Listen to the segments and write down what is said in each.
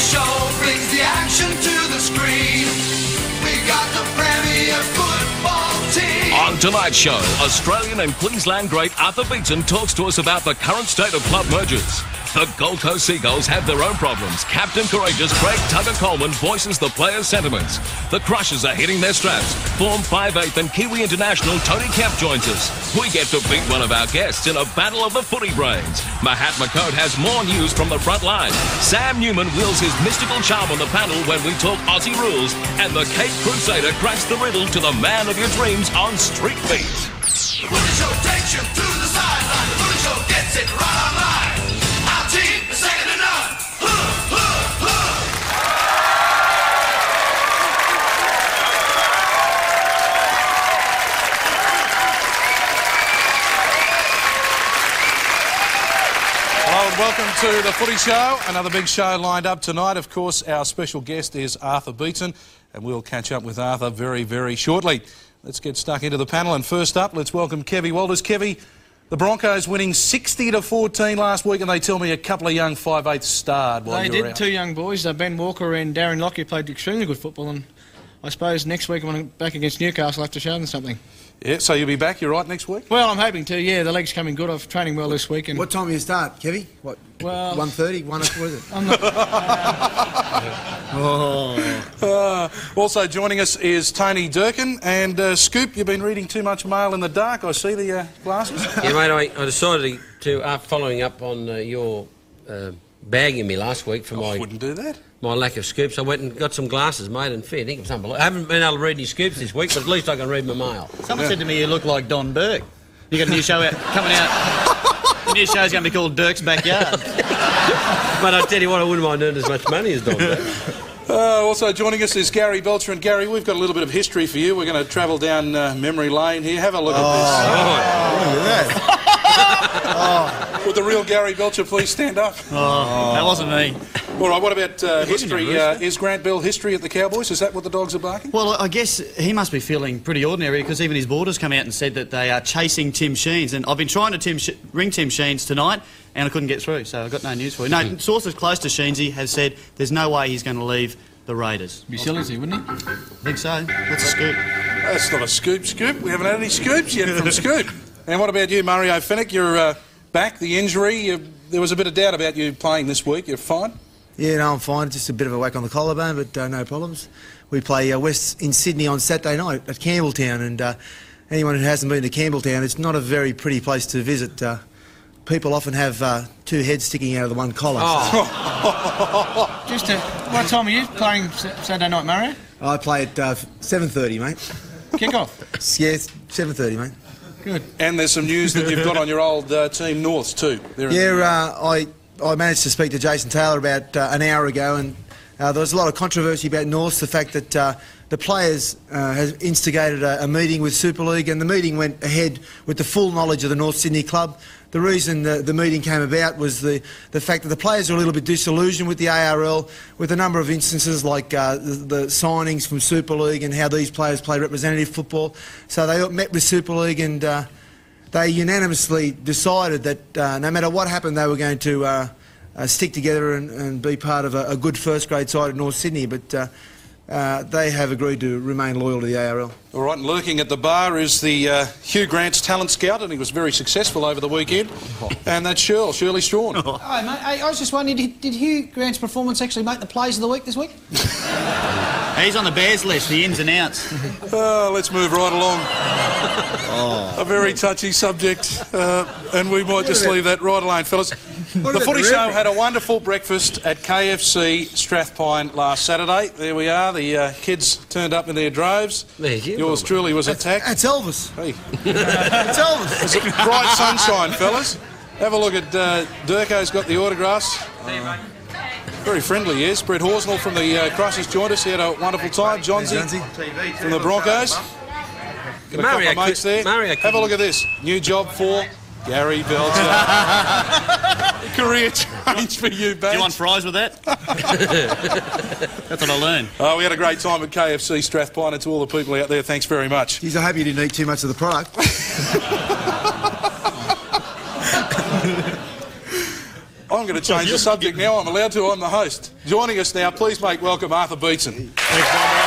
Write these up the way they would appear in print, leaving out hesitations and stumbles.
Show brings the action to the screen. We got the Premier football team. On tonight's show, Australian and Queensland great Arthur Beetson talks to us about the current state of club mergers. The Gold Coast Seagulls have their own problems. Captain Courageous Craig Tugger Coleman voices the players' sentiments. The Crushers are hitting their straps. Form 5/8 and Kiwi international Tony Kemp joins us. We get to beat one of our guests in a battle of the footy brains. Mahatma Cote has more news from the front line. Sam Newman wields his mystical charm on the panel when we talk Aussie rules. And the Cape Crusader cracks the riddle to the man of your dreams on Street Beat. The Footy Show takes you to the sideline. The Footy Show gets it right online. Our team is second to none. Hello and welcome to the Footy Show. Another big show lined up tonight. Of course, our special guest is Arthur Beetson, and we'll catch up with Arthur very, very shortly. Let's get stuck into the panel, and first up, let's welcome Kevy Walters. Kevy, the Broncos winning 60-14 last week, and they tell me a couple of young 5/8 starred while They you were did, out. two young boys, Ben Walker and Darren Lockyer, played extremely good football, and I suppose next week when I'm back against Newcastle, I'll have to show them something. Yeah, so you'll be back, you're right, next week? Well, I'm hoping to, yeah, the leg's coming good. I've training well this week. And What time do you start, Kevy? What, Well, 1:30? What is it? I'm not... Also joining us is Tony Durkin, and Scoop, you've been reading too much Mail in the Dark, I see the glasses. Yeah, mate, I decided to, after following up on your bagging me last week for I wouldn't do that. my lack of scoops, I went and got some glasses, mate, and fair dinkum, it's unbelievable. I haven't been able to read any scoops this week, but at least I can read my mail. Someone said to me you look like Don Burke. You got a new show coming out. The new show's going to be called Dirk's Backyard. But I tell you what, I wouldn't mind earning as much money as Don Burke. Also joining us is Gary Belcher, and Gary, we've got a little bit of history for you. We're going to travel down memory lane here. Have a look at this. Look at that. Would the real Gary Belcher please stand up? That wasn't me. All right, what about history? Is Grant Bell history at the Cowboys? Is that what the dogs are barking? Well, I guess he must be feeling pretty ordinary because even his boarders come out and said that they are chasing Tim Sheens. And I've been trying to ring Tim Sheens tonight and I couldn't get through, so I've got no news for you. No, sources close to Sheensy have said there's no way he's going to leave the Raiders. Be silly, wouldn't he? I think so. That's a scoop. That's not a scoop. We haven't had any scoops yet from Scoop. And what about you, Mario Fenech? You're back, the injury. There was a bit of doubt about you playing this week. You're fine? Yeah, no, I'm fine. Just a bit of a whack on the collarbone, but no problems. We play West in Sydney on Saturday night at Campbelltown, and anyone who hasn't been to Campbelltown, it's not a very pretty place to visit. People often have two heads sticking out of the one collar. Oh. Just what time are you playing Saturday night, Mario? I play at 7:30, mate. Kick-off? Yes, 7:30, mate. Good. And there's some news that you've got on your old team, Norths, too. I managed to speak to Jason Taylor about an hour ago, and there was a lot of controversy about Norths, the fact that the players have instigated a meeting with Super League, and the meeting went ahead with the full knowledge of the North Sydney club. The reason the meeting came about was the fact that the players are a little bit disillusioned with the ARL, with a number of instances like the signings from Super League and how these players play representative football. So they met with Super League and they unanimously decided that no matter what happened, they were going to stick together and be part of a good first-grade side at North Sydney. But they have agreed to remain loyal to the ARL. All right, and lurking at the bar is the Hugh Grant's talent scout, and he was very successful over the weekend. And that's Shirley Strachan. Hi, mate. Hey, I was just wondering, did Hugh Grant's performance actually make the plays of the week this week? He's on the Bears list, the ins and outs. Let's move right along. A very touchy subject, and we might just leave that right alone, fellas. The Footy Show had a wonderful breakfast at KFC Strathpine last Saturday. There we are. The kids turned up in their droves. Yours truly was attacked. That's Elvis. Hey. That's Elvis. It's bright sunshine, fellas. Have a look at Durko's got the autographs. Very friendly, yes. Brett Horsnell from the Crushers joined us. He had a wonderful time. Johnsy from the Broncos. Got a couple of mates there. Have a look at this. New job for Gary Belcher. Career change for you, Bates. Do you want fries with that? That's what I learned. Oh, we had a great time at KFC Strathpine, and to all the people out there, thanks very much. Geez, I hope you didn't eat too much of the product. I'm going to change the subject now. I'm allowed to. I'm the host. Joining us now, please make welcome Arthur Beetson. Thanks, Bombo.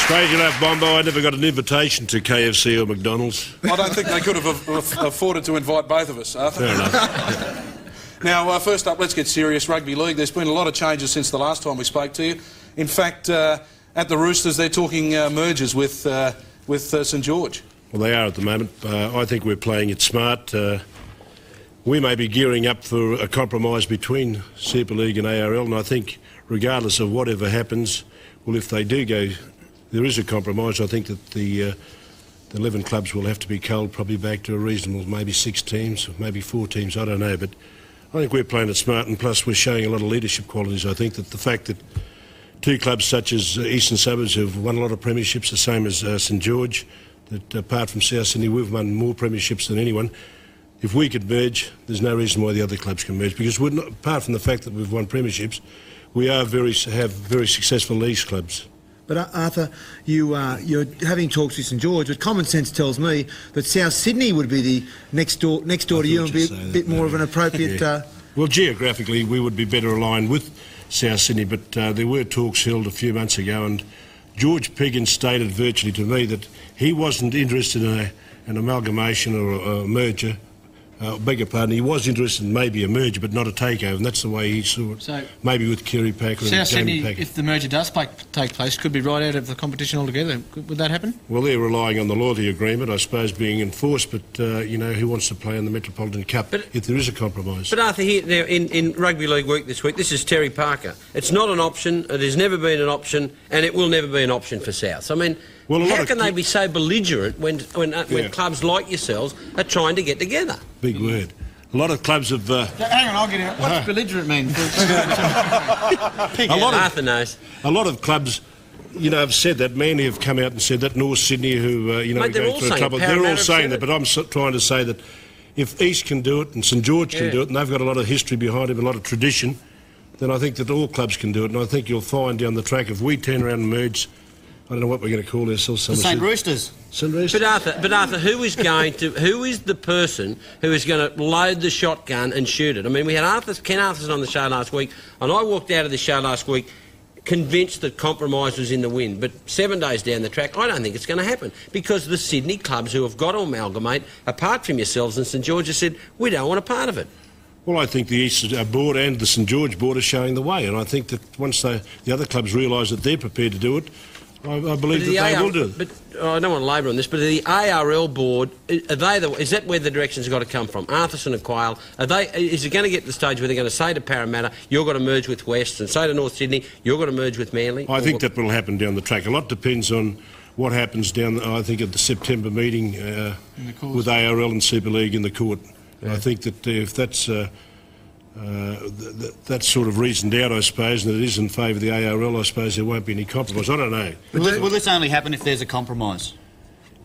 Strange enough, Bombo, I never got an invitation to KFC or McDonald's. I don't think they could have afforded to invite both of us, Arthur. Fair enough. Now, first up, let's get serious. Rugby league. There's been a lot of changes since the last time we spoke to you. In fact, at the Roosters, they're talking mergers with St George. Well, they are at the moment. I think we're playing it smart. We may be gearing up for a compromise between Super League and ARL, and I think regardless of whatever happens, well, if they do go, there is a compromise. I think that the 11 clubs will have to be culled probably back to a reasonable, maybe 6 teams, maybe 4 teams, I don't know. But I think we're playing it smart, and plus we're showing a lot of leadership qualities. I think that the fact that 2 clubs such as Eastern Suburbs have won a lot of premierships, the same as St George, that apart from South Sydney, we've won more premierships than anyone. If we could merge, there's no reason why the other clubs can merge, because we're not, apart from the fact that we've won premierships, we have very successful league clubs. But Arthur, you're having talks with St George, but common sense tells me that South Sydney would be the next door to you and be a bit more of an appropriate... Yeah. Well, geographically, we would be better aligned with South Sydney, but there were talks held a few months ago, and George Piggins stated virtually to me that he wasn't interested in an amalgamation or a merger. Beg your pardon, he was interested in maybe a merger, but not a takeover, and that's the way he saw it. So maybe with Kerry Packer and South Jamie Sydney, Packer. if the merger does take place, could be right out of the competition altogether. Would that happen? Well, they're relying on the loyalty agreement, I suppose, being enforced, but, who wants to play in the Metropolitan Cup if there is a compromise? But Arthur, here now, in Rugby League Week this week, this is Terry Parker. It's not an option, it has never been an option, and it will never be an option for South. I mean, how can they be so belligerent when clubs like yourselves are trying to get together? Big word. A lot of clubs have... Hang on, I'll get it. What's belligerent mean? Arthur knows. A lot of clubs, have said that. Manly have come out and said that. North Sydney, who, Mate, they're all saying trouble. They're all saying that, but I'm trying to say that if East can do it and St George can do it, and they've got a lot of history behind them, a lot of tradition, then I think that all clubs can do it. And I think you'll find down the track, if we turn around and merge, I don't know what we're going to call ourselves. The St Roosters. St Roosters. But Arthur, who is the person who is going to load the shotgun and shoot it? I mean, we had Ken Arthurson on the show last week, and I walked out of the show last week convinced that compromise was in the wind. But 7 days down the track, I don't think it's going to happen, because the Sydney clubs who have got to amalgamate, apart from yourselves and St George, have said, we don't want a part of it. Well, I think the East board and the St George board are showing the way, and I think that once the other clubs realise that they're prepared to do it, I believe that they will do it. But I don't want to labour on this, but the ARL board, is that where the direction's got to come from? Arthurson and Quayle, is it going to get to the stage where they're going to say to Parramatta, you've got to merge with West, and say to North Sydney, you've got to merge with Manly? I think that will happen down the track. A lot depends on what happens at the September meeting with ARL and Super League in the court. Yeah. I think that if that's sort of reasoned out, I suppose, and it is in favour of the ARL, I suppose there won't be any compromise. I don't know. Will this only happen if there's a compromise?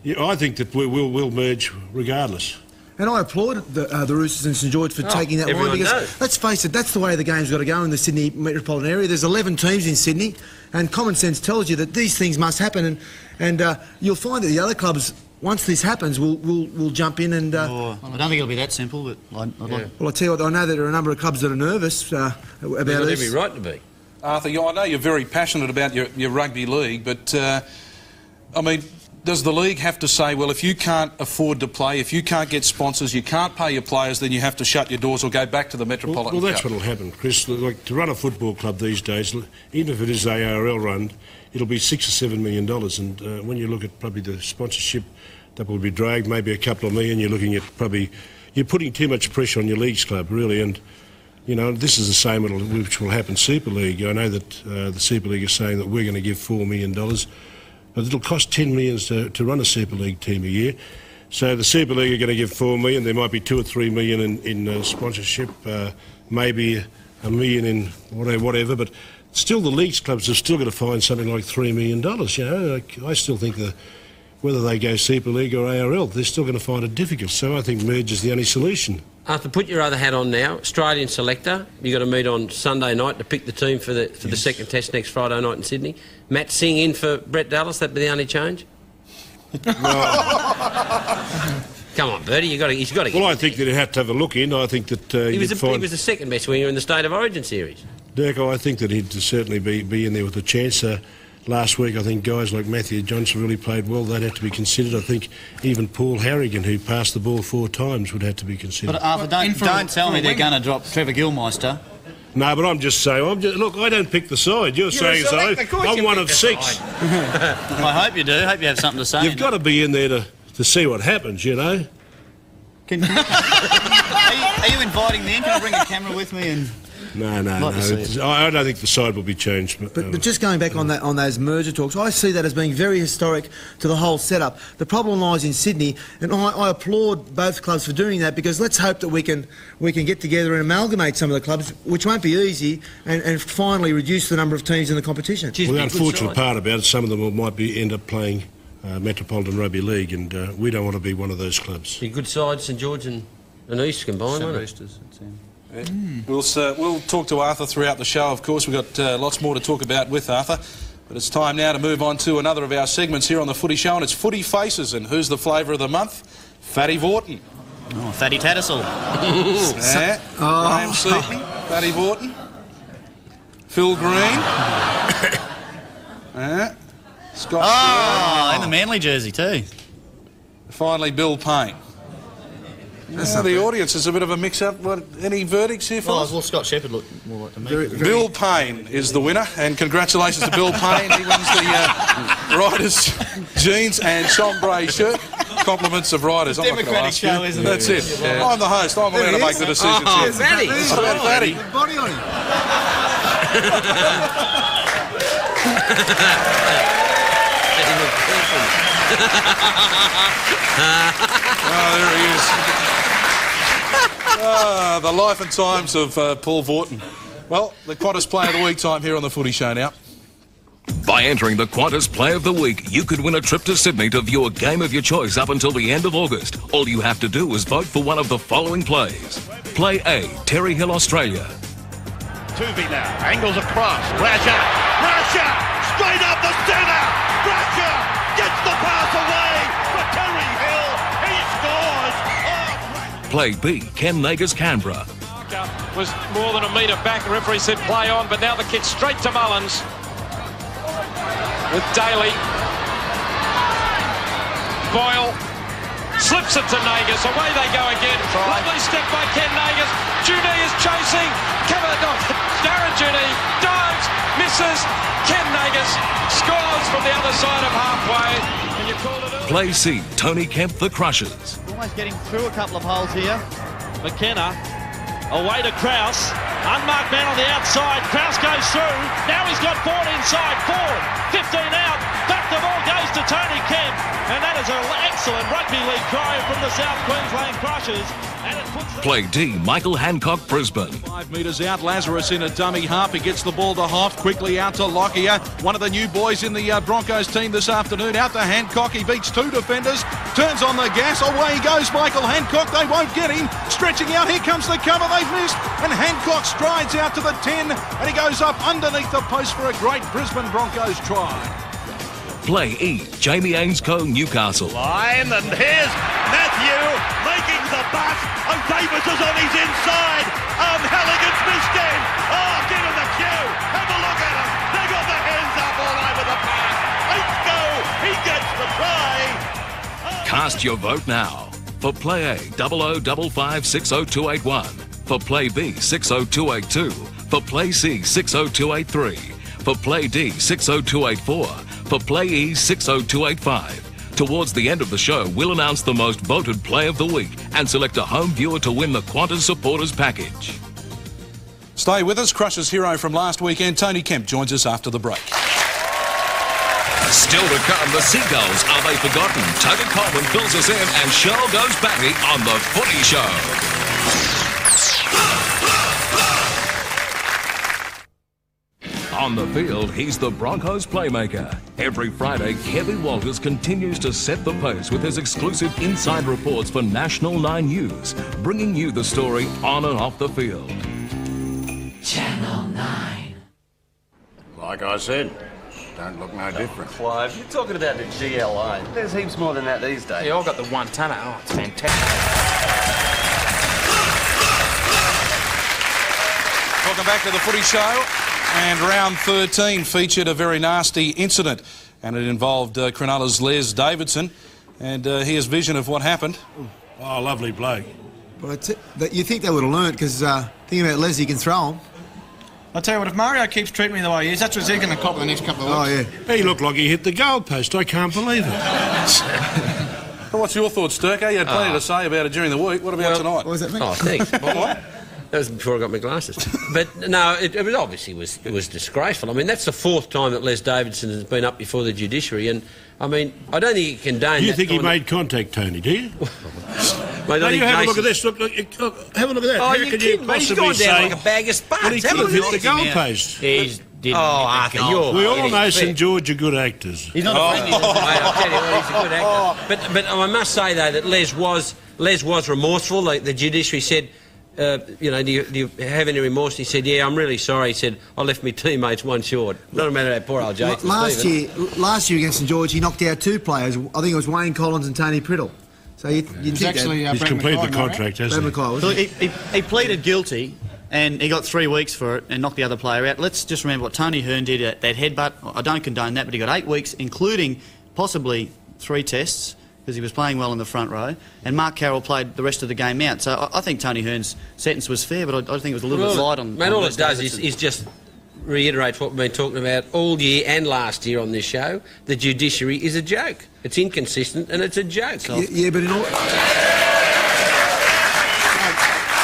Yeah, I think that we'll merge regardless. And I applaud the Roosters and St George for taking that line, because let's face it, that's the way the game's got to go in the Sydney metropolitan area. There's 11 teams in Sydney, and common sense tells you that these things must happen, and you'll find that the other clubs, once this happens, we'll jump in and... I don't think it'll be that simple, but Well, I tell you what, I know that there are a number of clubs that are nervous about this. They've got every right to be. Arthur, I know you're very passionate about your rugby league, but, I mean, does the league have to say, well, if you can't afford to play, if you can't get sponsors, you can't pay your players, then you have to shut your doors or go back to the Metropolitan Well, that's Cup? what'll happen, Chris. Like, to run a football club these days, even if it is ARL run, it'll be $6 or $7 million, and when you look at probably the sponsorship that will be dragged, maybe a couple of million, you're looking at you're putting too much pressure on your leagues club, really, and, this is the same which will happen Super League. I know that the Super League is saying that we're going to give $4 million, but it'll cost $10 million to run a Super League team a year. So the Super League are going to give $4 million. There might be $2 or $3 million in sponsorship, maybe $1 million in whatever. But still, the leagues clubs are still going to find something like $3 million. I still think that whether they go Super League or ARL, they're still going to find it difficult. So I think merge is the only solution. Arthur, put your other hat on now. Australian selector. You've got to meet on Sunday night to pick the team for the second test next Friday night in Sydney. Matt Singh in for Brett Dallas. That'd be the only change? Come on, Bertie, he's got to get... Well, I think that he'd have to have a look in. I think that he was the second best winger in the State of Origin series. Dirk, I think that he'd certainly be in there with a chance. Last week, I think guys like Matthew Johnson really played well. They'd have to be considered. I think even Paul Harrigan, who passed the ball 4 times, would have to be considered. But Arthur, don't tell me they're going to drop Trevor Gilmeister. No, but I'm just saying, look, I don't pick the side. You're saying so. I'm one of 6. I hope you do. Hope you have something to say. You've got to be in there to see what happens, you know. Are you inviting me in? Can I bring a camera with me? And No. I don't think the side will be changed. But just going back on those merger talks, I see that as being very historic to the whole setup. The problem lies in Sydney, and I applaud both clubs for doing that, because let's hope that we can get together and amalgamate some of the clubs, which won't be easy, and finally reduce the number of teams in the competition. Well, the unfortunate part about it, some of them might end up playing Metropolitan Rugby League, and we don't want to be one of those clubs. Be good side, St George and East combined, won't it? Roosters. We'll talk to Arthur throughout the show, of course. We've got lots more to talk about with Arthur. But it's time now to move on to another of our segments here on the Footy Show, and it's Footy Faces. And who's the flavour of the month? Fatty Vorton. Oh, Fatty Tattersall. Graham Seaton, Fatty Vorton. Phil Green. Scott in the Manly jersey too. Finally, Bill Payne. The audience is a bit of a mix-up. Any verdicts here, fellas? Well, Scott Shepherd looked more like to me. Bill Payne is the winner, and congratulations to Bill Payne. He wins the Riders jeans and chambray shirt. Compliments of Riders. I'm not going to ask you. Isn't That's it. Yeah. I'm the host. I'm allowed to make the decisions here. Fatty. Fatty. Body on him. There he is. The life and times of Paul Vorton. Well, the Qantas Player of the Week time here on the Footy Show now. By entering the Qantas Player of the Week, you could win a trip to Sydney to view a game of your choice up until the end of August. All you have to do is vote for one of the following plays. Play A, Terry Hill, Australia. Tuvey now, angles across, Brasher, straight up the centre, Brasher gets the pass away for Terry Hill, he scores! Play B, Ken Nager's Canberra. Was more than a metre back, the referee said play on, but now the kick straight to Mullins. With Daly. Boyle slips it to Nagas. Away they go again. Lovely step by Ken Nagas. Judy is chasing. Darren Judy dives, misses. Ken Nagas scores from the other side of halfway. And you call it a... Play C, Tony Kemp, the Crushers. Almost getting through a couple of holes here. McKenna away to Krause. Unmarked man on the outside. Krause goes through. Now he's got 4 inside. 4, 15 out. Back the ball goes to Tony Kemp. And that is an excellent rugby league try from the South Queensland Crushers. And it puts Play D, Michael Hancock, Brisbane. 5 metres out, Lazarus in a dummy half. He gets the ball to Hoff, quickly out to Lockyer. One of the new boys in the Broncos team this afternoon. Out to Hancock, he beats 2 defenders. Turns on the gas, away goes Michael Hancock. They won't get him. Stretching out, here comes the cover, they've missed. And Hancock strides out to the 10. And he goes up underneath the post for a great Brisbane Broncos try. Play E, Jamie Ainscoe, Newcastle. Line, and here's Matthew making the butt. Oh, Davis is on his inside. Halligan's missed him. Oh, give him the cue. Have a look at him. They got their hands up all over the park. Ainscoe, he gets the try. Cast your vote now. For Play A, 0055 For Play B, 60282. For Play C, 60283. For Play D, 60284. For Play E, 60285. Towards the end of the show, we'll announce the most voted Play of the Week and select a home viewer to win the Qantas Supporters Package. Stay with us. Crushers hero from last weekend, Tony Kemp, joins us after the break. Still to come, the Seagulls, Are They Forgotten? Tony Coleman fills us in and Cheryl goes batty on the Footy Show. On the field, he's the Broncos playmaker. Every Friday, Kevin Walters continues to set the pace with his exclusive inside reports for National 9 News, bringing you the story on and off the field. Channel 9. Like I said, don't look no different. Clive, you're talking about the GLA. There's heaps more than that these days. Yeah, I've got the 1 tonner. Oh, it's fantastic. Welcome back to the Footy Show. And round 13 featured a very nasty incident, and it involved Cronulla's Les Davidson. And here's vision of what happened. Oh, lovely bloke. Well, you think they would have learnt, because thinking about Les, he can throw him. I'll tell you what, if Mario keeps treating me the way he is, that's what he's going to cop in the next couple of weeks. Oh, yeah. He looked like he hit the goalpost. I can't believe it. Well, what's your thoughts, Durkin? You had plenty to say about it during the week. What about tonight? What was that mean? Oh, thanks. That was before I got my glasses. But no, it was obviously it was disgraceful. I mean, that's the 4th time that Les Davidson has been up before the judiciary, and I mean, I don't think he condoned. Do you think he made contact, Tony? Do you? Mate, no, you have a look at this. Look, have a look at that. Oh, How you can kidding, you mate? He's possibly gone down say? like a bag of spuds. Well, he could have hit the goalpost. He's didn't. Oh, Arthur, you're. We all know St George are good actors. He's not a friend. Mate, I'll tell you what, he's a good actor. But I must say though that Les was remorseful. Like the judiciary said, you know, do you have any remorse? And he said, yeah, I'm really sorry. He said, I left my teammates one short. Not a matter of that poor old Jason. Last year against St George, he knocked out 2 players. I think it was Wayne Collins and Tony Priddle. So you'd think actually, he's completed the contract, hasn't he? So he pleaded guilty, and he got 3 weeks for it and knocked the other player out. Let's just remember what Tony Hearn did at that headbutt. I don't condone that, but he got 8 weeks, including possibly 3 tests, because he was playing well in the front row, and Mark Carroll played the rest of the game out. So I think Tony Hearn's sentence was fair, but I think it was a little bit light on... Mate, all it does is just reiterate what we've been talking about all year and last year on this show. The judiciary is a joke. It's inconsistent and it's a joke. Yeah, but in all...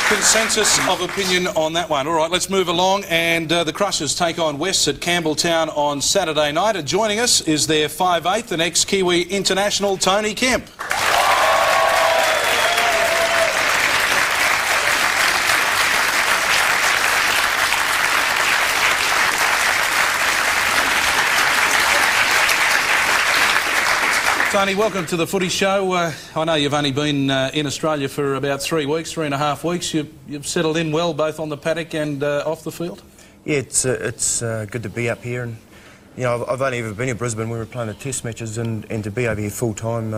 Consensus of opinion on that one. All right, let's move along. And the Crushers take on Wests at Campbelltown on Saturday night. And joining us is their 5'8", the ex-Kiwi international, Tony Kemp. Tony, welcome to the Footy Show. I know you've only been in Australia for about 3 weeks, 3.5 weeks. You've settled in well, both on the paddock and off the field? Yeah, it's good to be up here. And you know, I've only ever been in Brisbane. We were playing the test matches, and to be over here full time,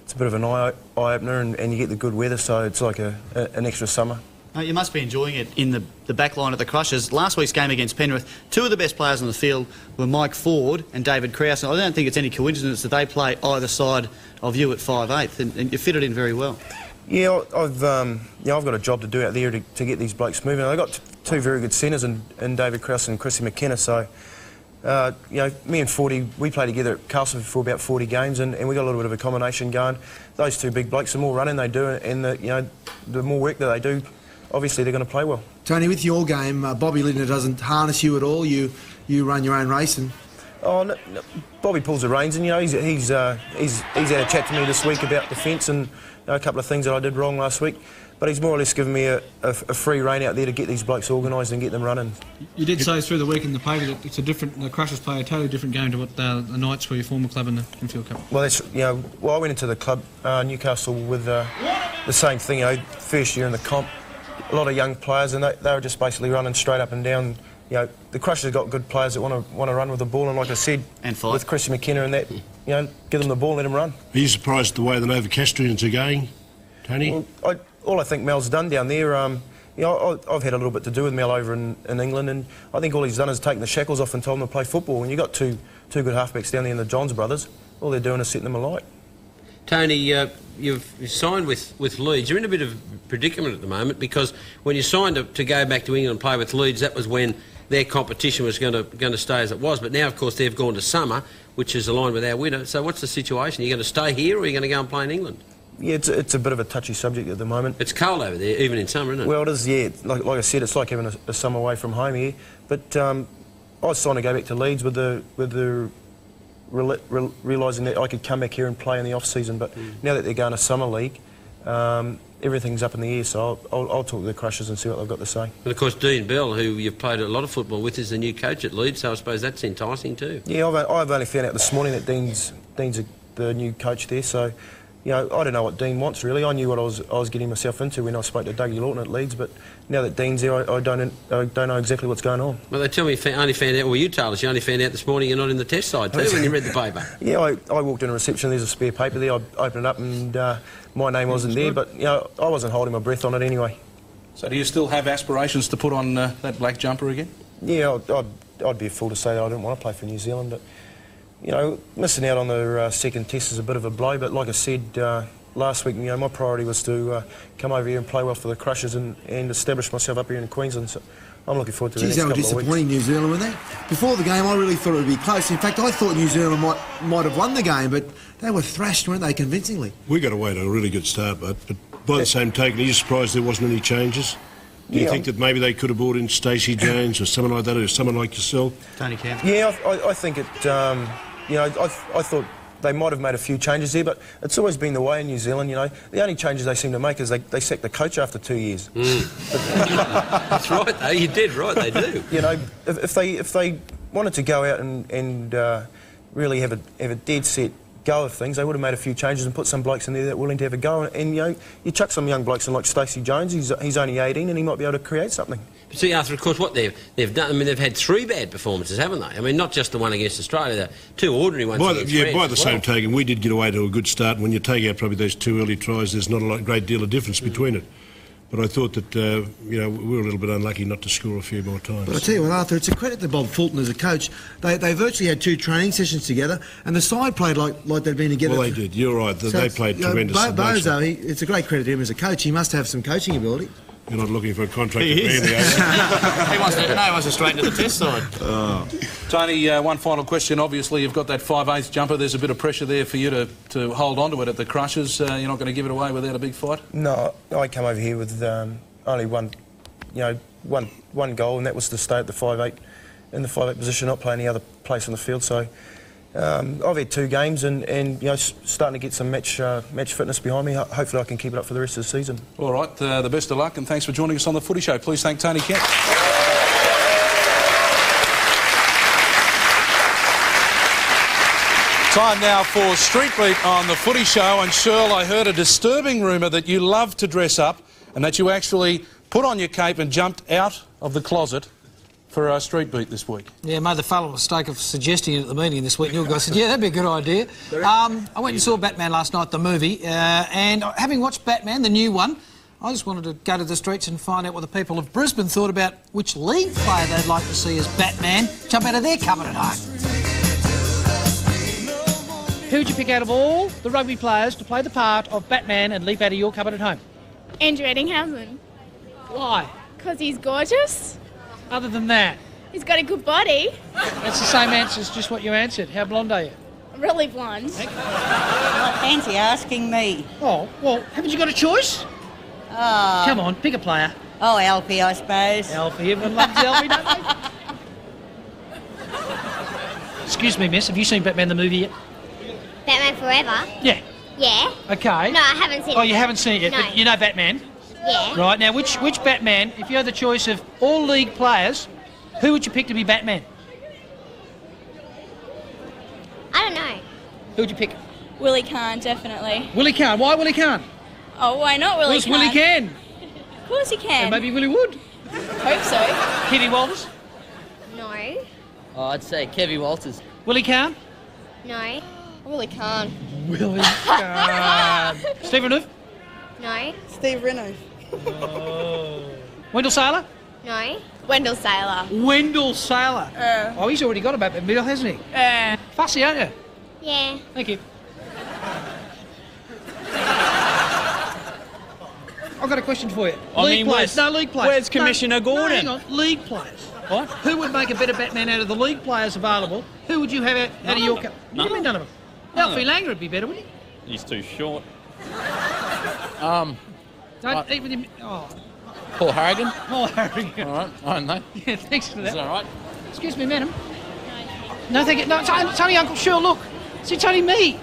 it's a bit of an eye-opener, and you get the good weather, so it's like an extra summer. You must be enjoying it in the back line of the Crushers. Last week's game against Penrith, 2 of the best players on the field were Mike Ford and David Krause. I don't think it's any coincidence that they play either side of you at 5'8", and you fit it in very well. Yeah, I've got a job to do out there to get these blokes moving. I've got 2 very good centres in David Krause and Chrissy McKenna, so you know, me and Fordy, we played together at Castle for about 40 games, and we got a little bit of a combination going. Those 2 big blokes, the more running they do, and the more work that they do, obviously they're going to play well. Tony, with your game, Bobby Lindner doesn't harness you at all. You run your own racing. Oh, no, Bobby pulls the reins, and you know he's had a chat to me this week about defence and a couple of things that I did wrong last week. But he's more or less given me a free rein out there to get these blokes organised and get them running. You did say through the week in the paper that it's the Crushers play a totally different game to what the Knights were, your former club in the Infield Cup. Well, I went into the club Newcastle with the same thing. You know, first year in the comp. A lot of young players, and they were just basically running straight up and down. You know, the Crushers have got good players that want to run with the ball, and like I said, with Chrissy McKenna and that, you know, give them the ball, let them run. Are you surprised the way the Novocastrians are going, Tony? Well, all I think Mel's done down there, you know, I've had a little bit to do with Mel over in England, and I think all he's done is taken the shackles off and told them to play football. When you've got two good halfbacks down there in the Johns brothers, all they're doing is setting them alight. Tony, you've signed with Leeds. You're in a bit of predicament at the moment, because when you signed to go back to England and play with Leeds, that was when their competition was going to stay as it was. But now, of course, they've gone to summer, which is aligned with our winter. So what's the situation? Are you going to stay here, or are you going to go and play in England? Yeah, it's a bit of a touchy subject at the moment. It's cold over there, even in summer, isn't it? Well, it is, yeah. Like I said, it's like having a summer away from home here. But I was signed to go back to Leeds with the realising that I could come back here and play in the off-season, but now that they're going to Summer League, everything's up in the air, so I'll talk to the Crushers and see what they've got to say. And of course Dean Bell, who you've played a lot of football with, is the new coach at Leeds, so I suppose that's enticing too. Yeah, I've only found out this morning that Dean's the new coach there, so you know, I don't know what Dean wants really. I knew what I was getting myself into when I spoke to Dougie Lawton at Leeds, but now that Dean's there, I don't know exactly what's going on. Well, they tell me you only found out, well, you told us you only found out this morning you're not in the test side too when you read the paper. Yeah, I walked in a reception, there's a spare paper there, I opened it up and my name wasn't there, but, you know, I wasn't holding my breath on it anyway. So do you still have aspirations to put on that black jumper again? Yeah, I'd be a fool to say that I didn't want to play for New Zealand, but, you know, missing out on the second test is a bit of a blow, but like I said last week, you know, my priority was to come over here and play well for the Crushers and establish myself up here in Queensland, so I'm looking forward to the next couple of weeks. They were disappointing, New Zealand, weren't they? Before the game, I really thought it would be close. In fact, I thought New Zealand might have won the game, but they were thrashed, weren't they, convincingly? We got away to a really good start, but by the same token, are you surprised there wasn't any changes? Do you think that maybe they could have brought in Stacey Jones or someone like that, or someone like yourself? Tony Kemp. Yeah, I think it, you know, I thought they might have made a few changes there, but it's always been the way in New Zealand, you know. The only changes they seem to make is they sack the coach after 2 years. That's right, though. You did right, they do. You know, if they wanted to go out and really have a dead set go of things, they would have made a few changes and put some blokes in there that are willing to have a go. And you know, you chuck some young blokes in like Stacey Jones, he's only 18 and he might be able to create something. But see, Arthur, of course, what they've done, I mean, they've had 3 bad performances, haven't they? I mean, not just the one against Australia, the 2 ordinary ones against France. By the same token, we did get away to a good start, and when you take out probably those 2 early tries, there's not a great deal of difference between it. But I thought that, you know, we were a little bit unlucky not to score a few more times. But I tell you what, Arthur, it's a credit to Bob Fulton as a coach. They virtually had 2 training sessions together, and the side played like they'd been together. Well, they did. You're right. So they played tremendous. Bozo, it's a great credit to him as a coach. He must have some coaching ability. You're not looking for a contract He at is. Manly, are you? He wants to straight into the test side. Tony, one final question. Obviously, you've got that 5/8 jumper. There's a bit of pressure there for you to hold on to it at the Crushers. You're not going to give it away without a big fight? No, I come over here with only one goal, and that was to stay at the 5/8 in the 5/8 position, not play any other place on the field. So I've had 2 games and you know, starting to get some match fitness behind me. Hopefully I can keep it up for the rest of the season. All right, the best of luck, and thanks for joining us on the Footy Show. Please thank Tony Kemp. Time now for Street Beat on the Footy Show, and Shirl, I heard a disturbing rumour that you love to dress up and that you actually put on your cape and jumped out of the closet for our Street Beat this week. Yeah, made the fatal mistake of suggesting it at the meeting this week. And you guys said, yeah, that'd be a good idea. I went and saw Batman last night, the movie, and having watched Batman, the new one, I just wanted to go to the streets and find out what the people of Brisbane thought about which league player they'd like to see as Batman jump out of their cupboard at home. Who would you pick out of all the rugby players to play the part of Batman and leap out of your cupboard at home? Andrew Eddinghausen. Why? Because he's gorgeous. Other than that? He's got a good body. That's the same answer as just what you answered. How blonde are you? Really blonde. Fancy asking me. Oh, well, haven't you got a choice? Oh. Come on, pick a player. Oh, Alfie, I suppose. Alfie, everyone loves Alfie, don't they? Excuse me, miss, have you seen Batman the movie yet? Batman Forever? Yeah. Yeah. Okay. No, I haven't seen it. Oh, you haven't seen it yet, No. but you know Batman? Yeah. Right, now which Batman, if you had the choice of all league players, who would you pick to be Batman? I don't know. Who would you pick? Willie Kahn, definitely. Willie Kahn. Why Willie Kahn? Oh, why not Willie Kahn? Willie can. Of course he can. And maybe Willie would. Hope so. Kevy Walters? No. Oh, I'd say Kevy Walters. Willie Kahn? No. Willie Kahn. Willie Kahn. Steve Renouf? No. Steve Renouf. Wendell Saylor? No. Wendell Saylor. Wendell Saylor. Oh, he's already got a Batman medal, hasn't he? Fussy, aren't you? Yeah. Thank you. I've got a question for you. League players. No, league players. Where's Commissioner Gordon? No, hang on. League players. What? Who would make a better Batman out of the league players available? Who would you have out of your cup? What do you mean none of them? Alfie Langer would be better, wouldn't he? He's too short. Don't eat with him. Oh. Paul Harrigan? Paul Harrigan. All right, I don't know. Yeah, thanks for that. Is that all right? Excuse me, madam. No, thank you. No, it's only Uncle Shirl, look. It's only me.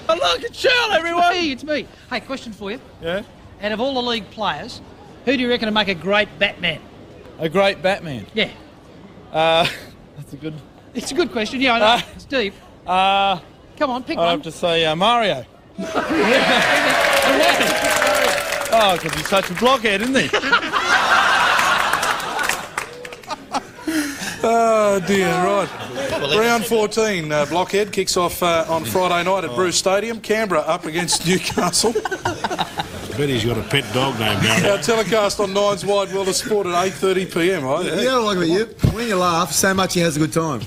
Oh, look, it's Shirl, everyone. It's me. Hey, question for you. Yeah? Out of all the league players, who do you reckon would make a great Batman? A great Batman? Yeah. That's a good... It's a good question, yeah, I know. It's deep. Come on, pick I one. have to say Mario. Oh, because he's such a blockhead, isn't he? Oh dear, right. Round 14, Blockhead kicks off on Friday night at Bruce Stadium. Canberra up against Newcastle. I bet he's got a pet dog named Mario. Our telecast on Nine's Wide World of Sport at 8:30 p.m. Right? You know what I like about you? When you laugh, so much he has a good time.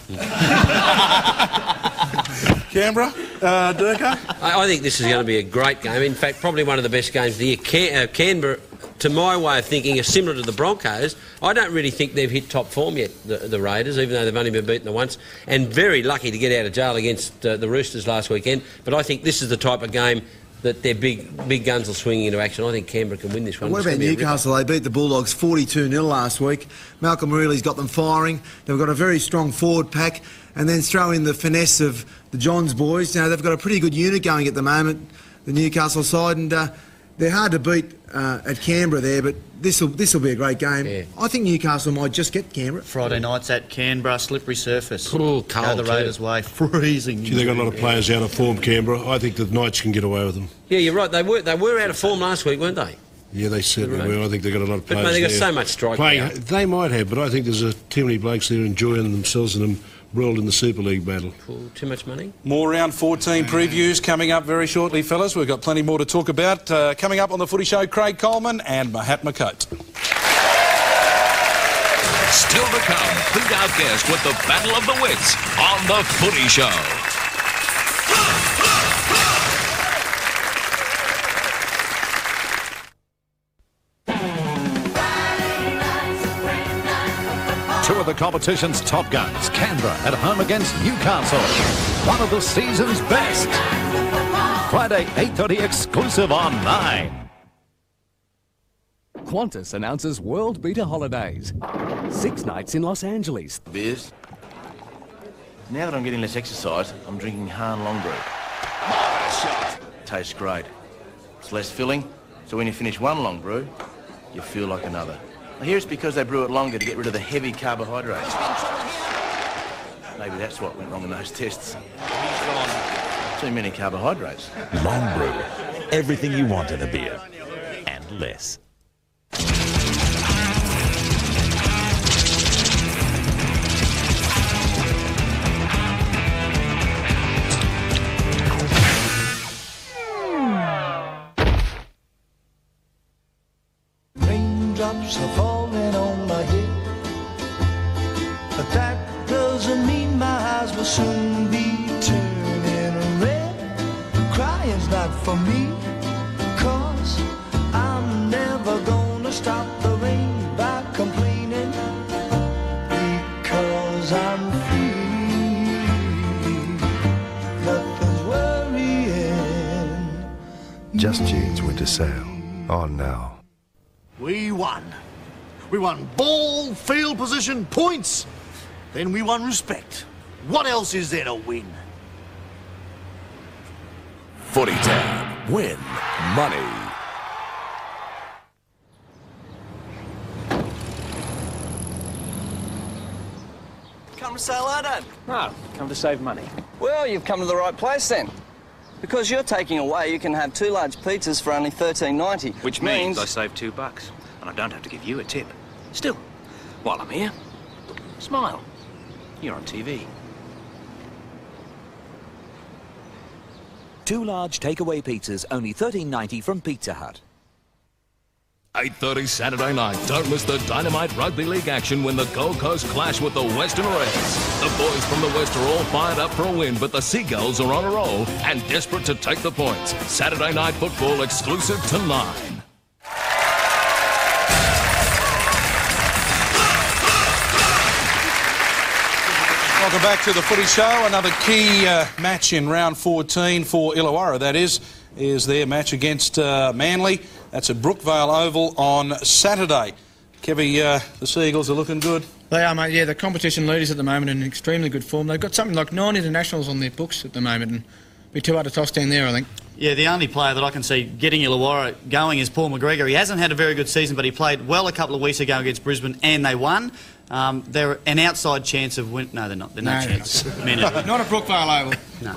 Canberra, Durkin? I think this is going to be a great game. In fact, probably one of the best games of the year. Canberra, to my way of thinking, is similar to the Broncos. I don't really think they've hit top form yet, the Raiders, even though they've only been beaten once, and very lucky to get out of jail against the Roosters last weekend. But I think this is the type of game that their big guns will swing into action. I think Canberra can win this one. What about Newcastle? They beat the Bulldogs 42-0 last week. Malcolm Reilly's got them firing. They've got a very strong forward pack, and then throw in the finesse of the Johns boys. You know, they've got a pretty good unit going at the moment, the Newcastle side, and they're hard to beat at Canberra there, but this will be a great game. Yeah. I think Newcastle might just get Canberra. Friday nights at Canberra, slippery surface. Oh, cold. Go the Raiders' way, freezing. They've got a lot of players out of form, Canberra. I think the Knights can get away with them. Yeah, you're right. They were out of form last week, weren't they? Yeah, they certainly were. I think they've got a lot of players. But mate, they've got there. so much strike power. They might have, but I think there's too many blokes there enjoying themselves and them rolled in the Super League battle. Too much money? More round 14 previews coming up very shortly, fellas. We've got plenty more to talk about. Coming up on the Footy Show, Craig Coleman and Mahatma Cote. Still to come, beat our guest with the Battle of the Wits on the Footy Show. Two of the competition's top guns, Canberra at home against Newcastle. One of the season's best. Friday, 8:30 exclusive on 9. Qantas announces World Beater Holidays. 6 nights in Los Angeles. Beers. Now that I'm getting less exercise, I'm drinking Han Long Brew. Tastes great. It's less filling, so when you finish one long brew, you feel like another. I hear it's because they brew it longer to get rid of the heavy carbohydrates. Maybe that's what went wrong in those tests. Too many carbohydrates. Long Brew. Everything you want in a beer. And less. Raindrops are falling on my head, but that doesn't mean my eyes will soon be turning red. Crying's not for me, 'cause I'm never gonna stop the rain by complaining, because I'm free. Nothing's worrying. Just Jeans Winter Sale. On now. We won. We won ball, field position, points. Then we won respect. What else is there to win? Footy Tab. Win money. Come to say hello, Dad. No, come to save money. Well, you've come to the right place then. Because you're taking away, you can have 2 large pizzas for only $13.90. Which means I save $2, and I don't have to give you a tip. Still, while I'm here, smile. You're on TV. 2 large takeaway pizzas, only $13.90 from Pizza Hut. 8:30 Saturday night. Don't miss the Dynamite Rugby League action when the Gold Coast clash with the Western Reds. The boys from the West are all fired up for a win, but the Seagulls are on a roll and desperate to take the points. Saturday night football exclusive to 9. Welcome back to the Footy Show. Another key match in round 14 for Illawarra, that is their match against Manly. That's at Brookvale Oval on Saturday. Kevy, the Seagulls are looking good. They are, mate. Yeah, the competition leaders at the moment in extremely good form. They've got something like 9 internationals on their books at the moment, and be too hard to toss down there, I think. Yeah, the only player that I can see getting Illawarra going is Paul McGregor. He hasn't had a very good season, but he played well a couple of weeks ago against Brisbane, and they won. They're an outside chance of win. No, they're not. They're no chance. Not at Brookvale Oval. No.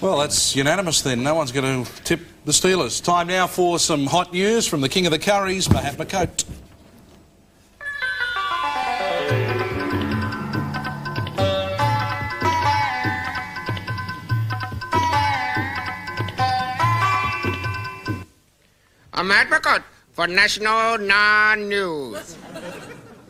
Well, that's unanimous then. No one's going to tip the Steelers. Time now for some hot news from the king of the curries, Mahatma Cote. I'm Mahatma Cote for National Non-News.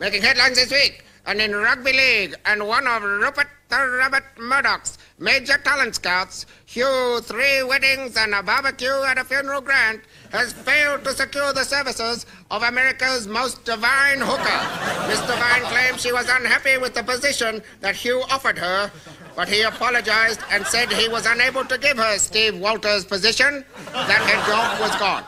Making headlines this week, and in Rugby League, and one of Rupert the Rabbit Murdoch's major talent scouts, Hugh, 3 weddings and a barbecue at a funeral grant, has failed to secure the services of America's most divine hooker. Miss Divine claims she was unhappy with the position that Hugh offered her, but he apologized and said he was unable to give her Steve Walters' position, that her job was gone.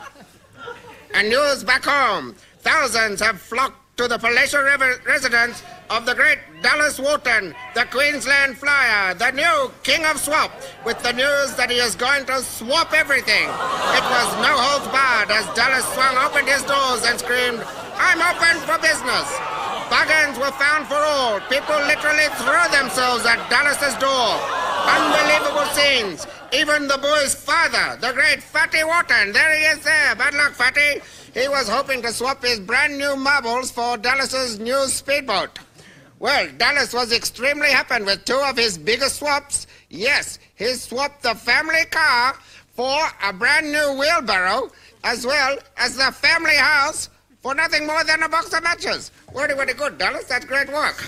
And news back home, thousands have flocked to the palatial residence of the great Dallas Wharton, the Queensland Flyer, the new king of swap, with the news that he is going to swap everything. It was no holds barred as Dallas swung open his doors and screamed, "I'm open for business." Bargains were found for all. People literally threw themselves at Dallas's door. Unbelievable scenes. Even the boy's father, the great Fatty Wharton, there he is there. Bad luck, Fatty. He was hoping to swap his brand new marbles for Dallas's new speedboat. Well, Dallas was extremely happy with 2 of his biggest swaps. Yes, he swapped the family car for a brand new wheelbarrow, as well as the family house for nothing more than a box of matches. Very, very good, Dallas. That's great work.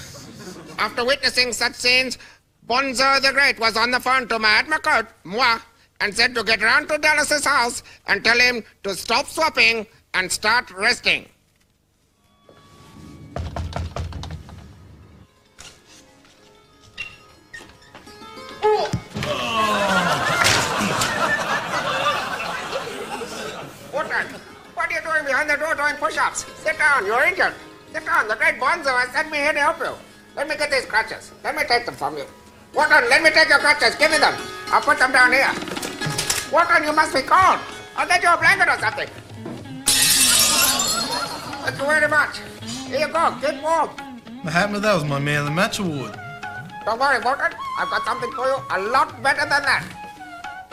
After witnessing such scenes, Bonzo the Great was on the phone to Mahatma Cote, moi, and said to get round to Dallas's house and tell him to stop swapping and start resting. What are you doing behind the door doing push-ups? Sit down, you're injured. Sit down, the great Bonzo has sent me here to help you. Let me get these crutches. Let me take them from you. Wharton, let me take your crutches. Give me them. I'll put them down here. Wharton, you must be cold. I'll get you a blanket or something. Thank you very much. Here you go. Keep warm. Mahatma, that was my Man of the Match award. Don't worry, Wharton. I've got something for you a lot better than that.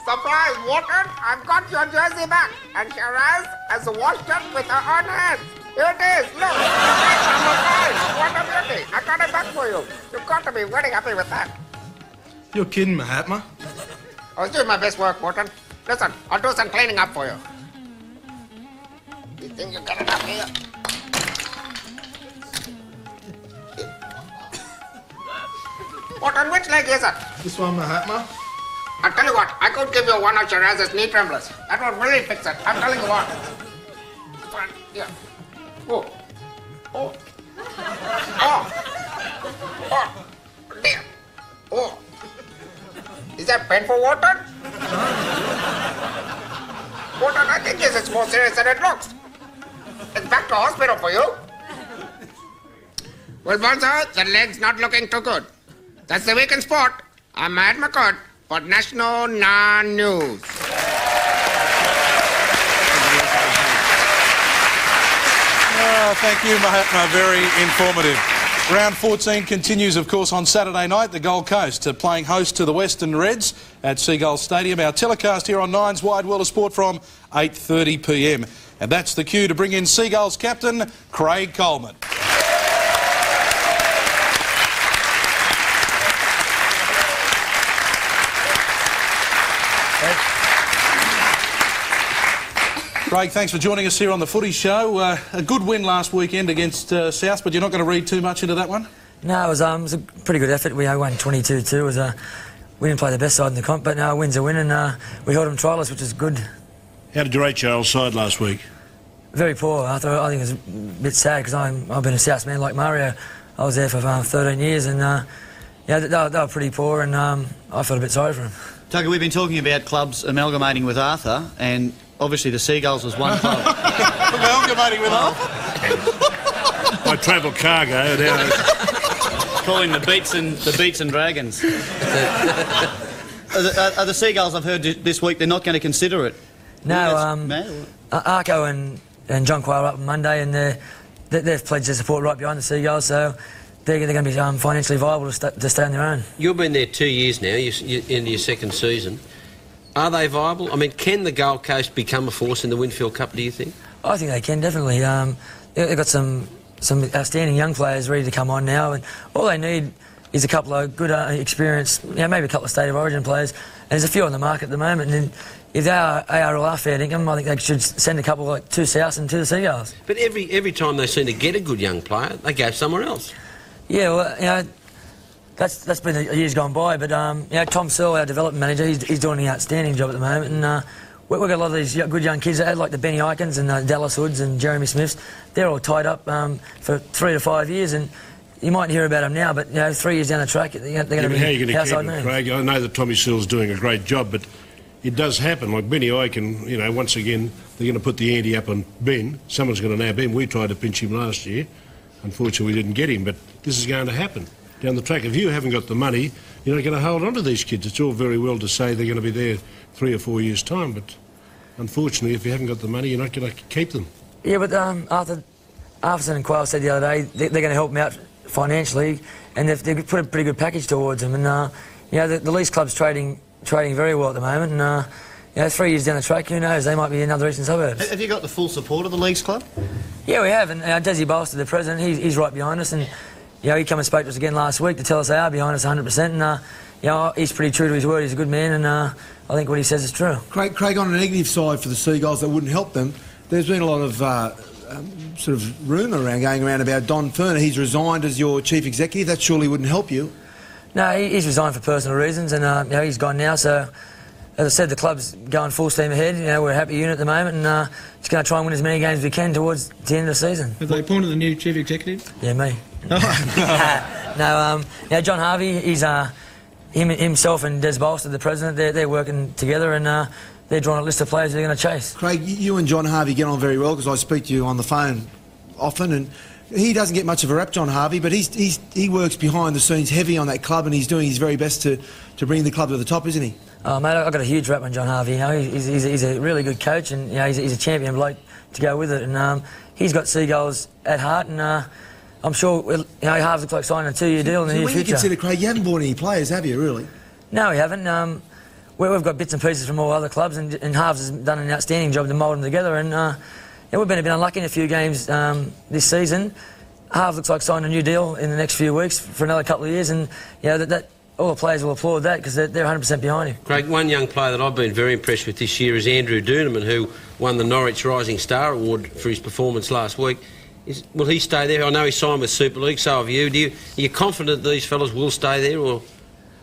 Surprise, Wharton. I've got your jersey back. And Shiraz has washed it with her own hands. Here it is. Look. Number 5. What a beauty. I got it back for you. You've got to be very happy with that. You're kidding, Mahatma. I was doing my best work, Wharton. Listen, I'll do some cleaning up for you. You think you get it up here? Wharton, which leg is it? This one, Mahatma. I'll tell you what, I could give you one of Shiraz's knee tremblers. That would really fix it. I'm telling you what. This one, here. Oh. Oh. Oh. Oh. Dear. Oh. Is that painful, Wharton? Wharton, I think this is more serious than it looks. It's back to hospital for you. Well, Bonzo, the leg's not looking too good. That's the week in sport. I'm Mahatma Cote for National Non-News. Thank you, Mahatma. Very informative. Round 14 continues, of course, on Saturday night. The Gold Coast playing host to the Western Reds at Seagull Stadium. Our telecast here on Nine's Wide World of Sport from 8:30 p.m. And that's the cue to bring in Seagulls captain Craig Coleman. Craig, thanks for joining us here on the Footy Show. A good win last weekend against South, but you're not going to read too much into that one? No, it was a pretty good effort. We won 22-2. We didn't play the best side in the comp, but a win's a win, and we held them trialless, which is good. How did you rate your old side last week? Very poor. I think it was a bit sad because I've been a South man like Mario. I was there for 13 years, and yeah, they were pretty poor, and I felt a bit sorry for them. Tugger, we've been talking about clubs amalgamating with Arthur, and obviously the Seagulls was one club. Amalgamating with Arthur? I travel cargo now. Calling the Beetson Dragons. Are the Seagulls, I've heard this week, they're not going to consider it? No, Arco and John Quayle are up on Monday, and they've pledged their support right behind the Seagulls, so they're going to be financially viable to stay on their own. You've been there 2 years now, you're into your second season. Are they viable? I mean, can the Gold Coast become a force in the Winfield Cup, do you think? I think they can, definitely. They've got some outstanding young players ready to come on now, and all they need is a couple of good experienced, maybe a couple of State of Origin players, and there's a few on the market at the moment, and if they are fair dinkum, I think they should send a couple like to South and to the Seagulls. But every time they seem to get a good young player, they go somewhere else. Yeah, well, that's been the years gone by, but Tom Searle, our development manager, he's doing an outstanding job at the moment, and we've got a lot of these good young kids, like the Benny Ikens and Dallas Hoods and Jeremy Smiths. They're all tied up for 3 to 5 years, and you might hear about them now, but 3 years down the track, they're going to be how are you going to outside keep names. it, Craig? I know that Tommy Searle's doing a great job, but it does happen. Like Benny Iken, once again, they're going to put the ante up on Ben. Someone's going to nab him. We tried to pinch him last year. Unfortunately, we didn't get him, but this is going to happen down the track. If you haven't got the money, you're not going to hold on to these kids. It's all very well to say they're going to be there 3 or 4 years' time, but unfortunately, if you haven't got the money, you're not going to keep them. Yeah, but Arthur and Quayle said the other day they're going to help them out financially, and they've put a pretty good package towards them. And the Lease Club's trading very well at the moment. And 3 years down the track, who knows? They might be in other eastern suburbs. Have you got the full support of the Leagues Club? Yeah, we have. And Desi Bolster, the president, he's right behind us. And he came and spoke to us again last week to tell us they are behind us 100%. And he's pretty true to his word. He's a good man, and I think what he says is true. Craig, on the negative side for the Seagulls that wouldn't help them, there's been a lot of sort of rumour going around about Don Furner. He's resigned as your chief executive. That surely wouldn't help you. No, he's resigned for personal reasons, and he's gone now. So, as I said, the club's going full steam ahead. We're a happy unit at the moment, and just going to try and win as many games as we can towards the end of the season. Have they appointed the new chief executive? Yeah, me. No, John Harvey, he's himself and Des Bolster, the president, they're working together, and they're drawing a list of players they're going to chase. Craig, you and John Harvey get on very well, because I speak to you on the phone often, and he doesn't get much of a rap, John Harvey, but he works behind the scenes heavy on that club, and he's doing his very best to bring the club to the top, isn't he? Oh, mate, I've got a huge rap on John Harvey. He's a really good coach, and he's a champion bloke to go with it, and he's got Seagulls at heart, and I'm sure Harves looks like signing a 2-year deal in the near future. When you consider, Craig, you haven't bought any players, have you, really? No, we haven't. We've got bits and pieces from all other clubs, and Harves has done an outstanding job to mould them together, and we've been a bit unlucky in a few games this season. Harves looks like signing a new deal in the next few weeks for another couple of years, and that all the players will applaud that, because they're 100% behind him. Craig, one young player that I've been very impressed with this year is Andrew Newman, who won the Norwich Rising Star Award for his performance last week. Will he stay there? I know he signed with Super League, so have you. Are you confident these fellas will stay there, or...?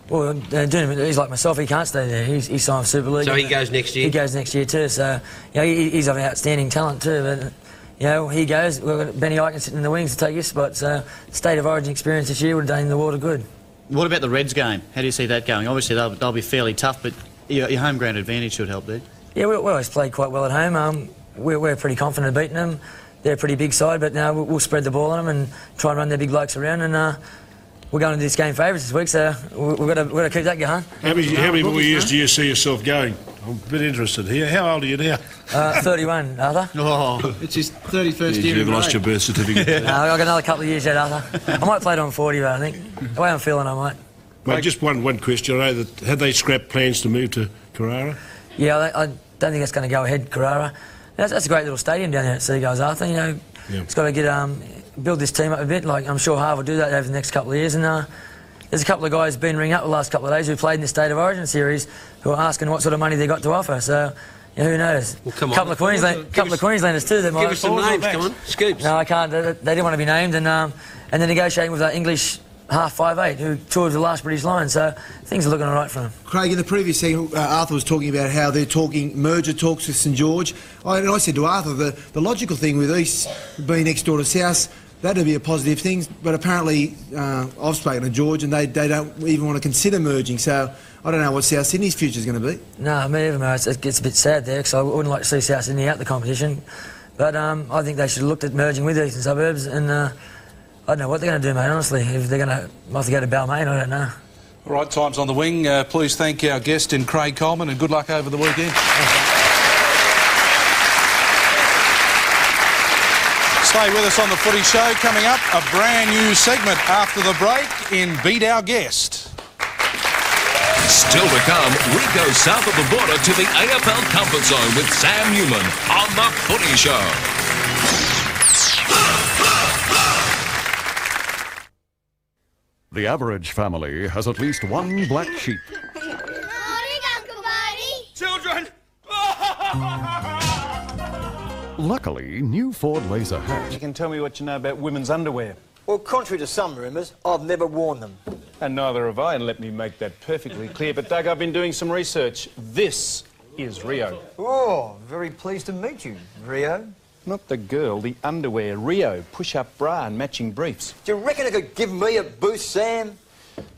Well, Newman, he's like myself, he can't stay there. He's signed with Super League. So he goes next year? He goes next year too, so he's of outstanding talent too, but he goes. We've got Benny Iken sitting in the wings to take his spot, so State of Origin experience this year would have done him the world of good. What about the Reds game? How do you see that going? Obviously they'll be fairly tough, but your home ground advantage should help there. Yeah, we always played quite well at home. We're pretty confident of beating them. They're a pretty big side, but we'll spread the ball on them and try and run their big blokes around, and we're going to this game favourites this week, so we've got to keep that going. How many more years do you see yourself going? I'm a bit interested here. How old are you now? 31, Arthur. Oh, it's his 31st year. You've lost your birth certificate. No, I've got another couple of years yet, Arthur. I might play it on 40, but I think the way I'm feeling, I might. Mate, just one question. I know that had they scrapped plans to move to Carrara? Yeah, I don't think that's going to go ahead, Carrara. That's a great little stadium down there at Seagulls, Arthur. It's got to get build this team up a bit. Like, I'm sure Harve will do that over the next couple of years. And there's a couple of guys been ringing up the last couple of days who played in the State of Origin series who are asking what sort of money they got to offer. So who knows? Well, come on. Couple of Queenslanders too. That might give us some names. Come on, Scoops. No, I can't. They didn't want to be named, and they're negotiating with that English half 5'8" who toured the last British line, so things are looking all right for him. Craig, in the previous segment, Arthur was talking about how they're talking merger talks with St George. I said to Arthur, the logical thing with East being next door to South, that'd be a positive thing, but apparently I've spoken to George and they don't even want to consider merging, so I don't know what South Sydney's future is going to be. No, me either, mate. It gets a bit sad there, because I wouldn't like to see South Sydney out the competition, but I think they should have looked at merging with the eastern suburbs, and I don't know what they're going to do, mate, honestly. If they're going to have to go to Balmain, I don't know. All right, time's on the wing. Please thank our guest in Craig Coleman, and good luck over the weekend. Stay with us on the Footy Show. Coming up, a brand new segment after the break in Beat Our Guest. Still to come, we go south of the border to the AFL Comfort Zone with Sam Newman on The Footy Show. The average family has at least one black sheep. Morning, Uncle Barney. Children! Luckily, new Ford Laser hatch. You can tell me what you know about women's underwear. Well, contrary to some rumours, I've never worn them. And neither have I, and let me make that perfectly clear. But, Doug, I've been doing some research. This is Rio. Oh, very pleased to meet you, Rio. Not the girl, the underwear. Rio, push-up bra and matching briefs. Do you reckon it could give me a boost, Sam?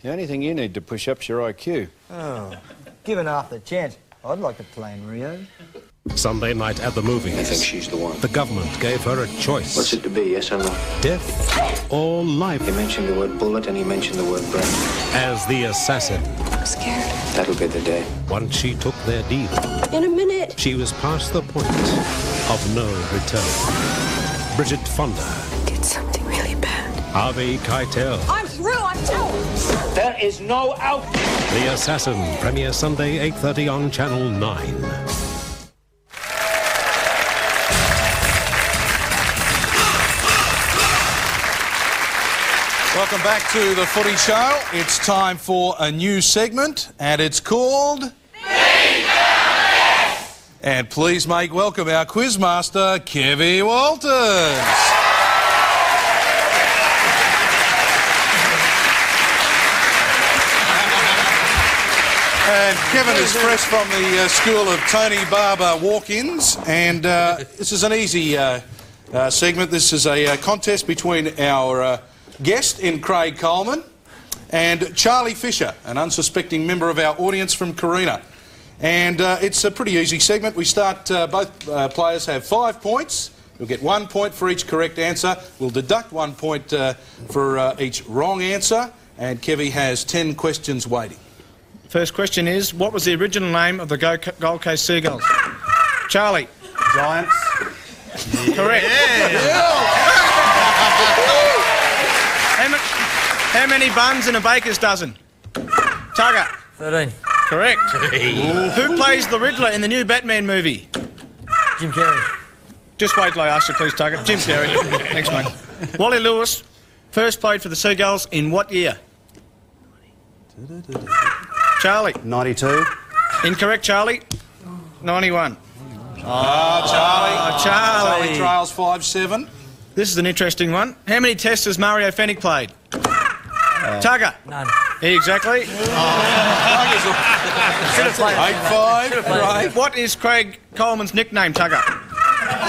The only thing you need to push up's your IQ. Oh, given Arthur a chance, I'd like to play in Rio. Sunday night at the movies. I think she's the one. The government gave her a choice. What's it to be, yes or no? Death or life. He mentioned the word bullet and he mentioned the word brain. As the assassin. I'm scared. That'll be the day. Once she took their deal. In a minute. She was past the point of no return. Bridget Fonda. Did something really bad. Harvey Keitel. I'm through, I'm through. There is no out. The Assassin. Premiere Sunday, 8:30 on Channel 9. Welcome back to the Footy Show. It's time for a new segment, and it's called... And please make welcome our quizmaster, Kevy Walters. And Kevin is fresh from the school of Tony Barber walk-ins, and this is an easy segment. This is a contest between our guest in Craig Coleman and Charlie Fisher, an unsuspecting member of our audience from Carina. And it's a pretty easy segment. We start, both players have 5 points. You'll get 1 point for each correct answer. We'll deduct 1 point for each wrong answer. And Kevy has 10 questions waiting. First question is, what was the original name of the Gold Coast Seagulls? Charlie. Giants. Correct. How many buns in a baker's dozen? Tugger. 13. Correct. Who plays the Riddler in the new Batman movie? Jim Carrey. Just wait till I ask you, please, Tugger. Jim Carrey. Thanks, mate. Wally Lewis first played for the Seagulls in what year? Charlie. 92. Incorrect, Charlie. 91. Charlie. Charlie trails 5-7. This is an interesting one. How many tests has Mario Fenech played? Tugger. None. Exactly. Should have played. 8-5. Right. What is Craig Coleman's nickname, Tugger?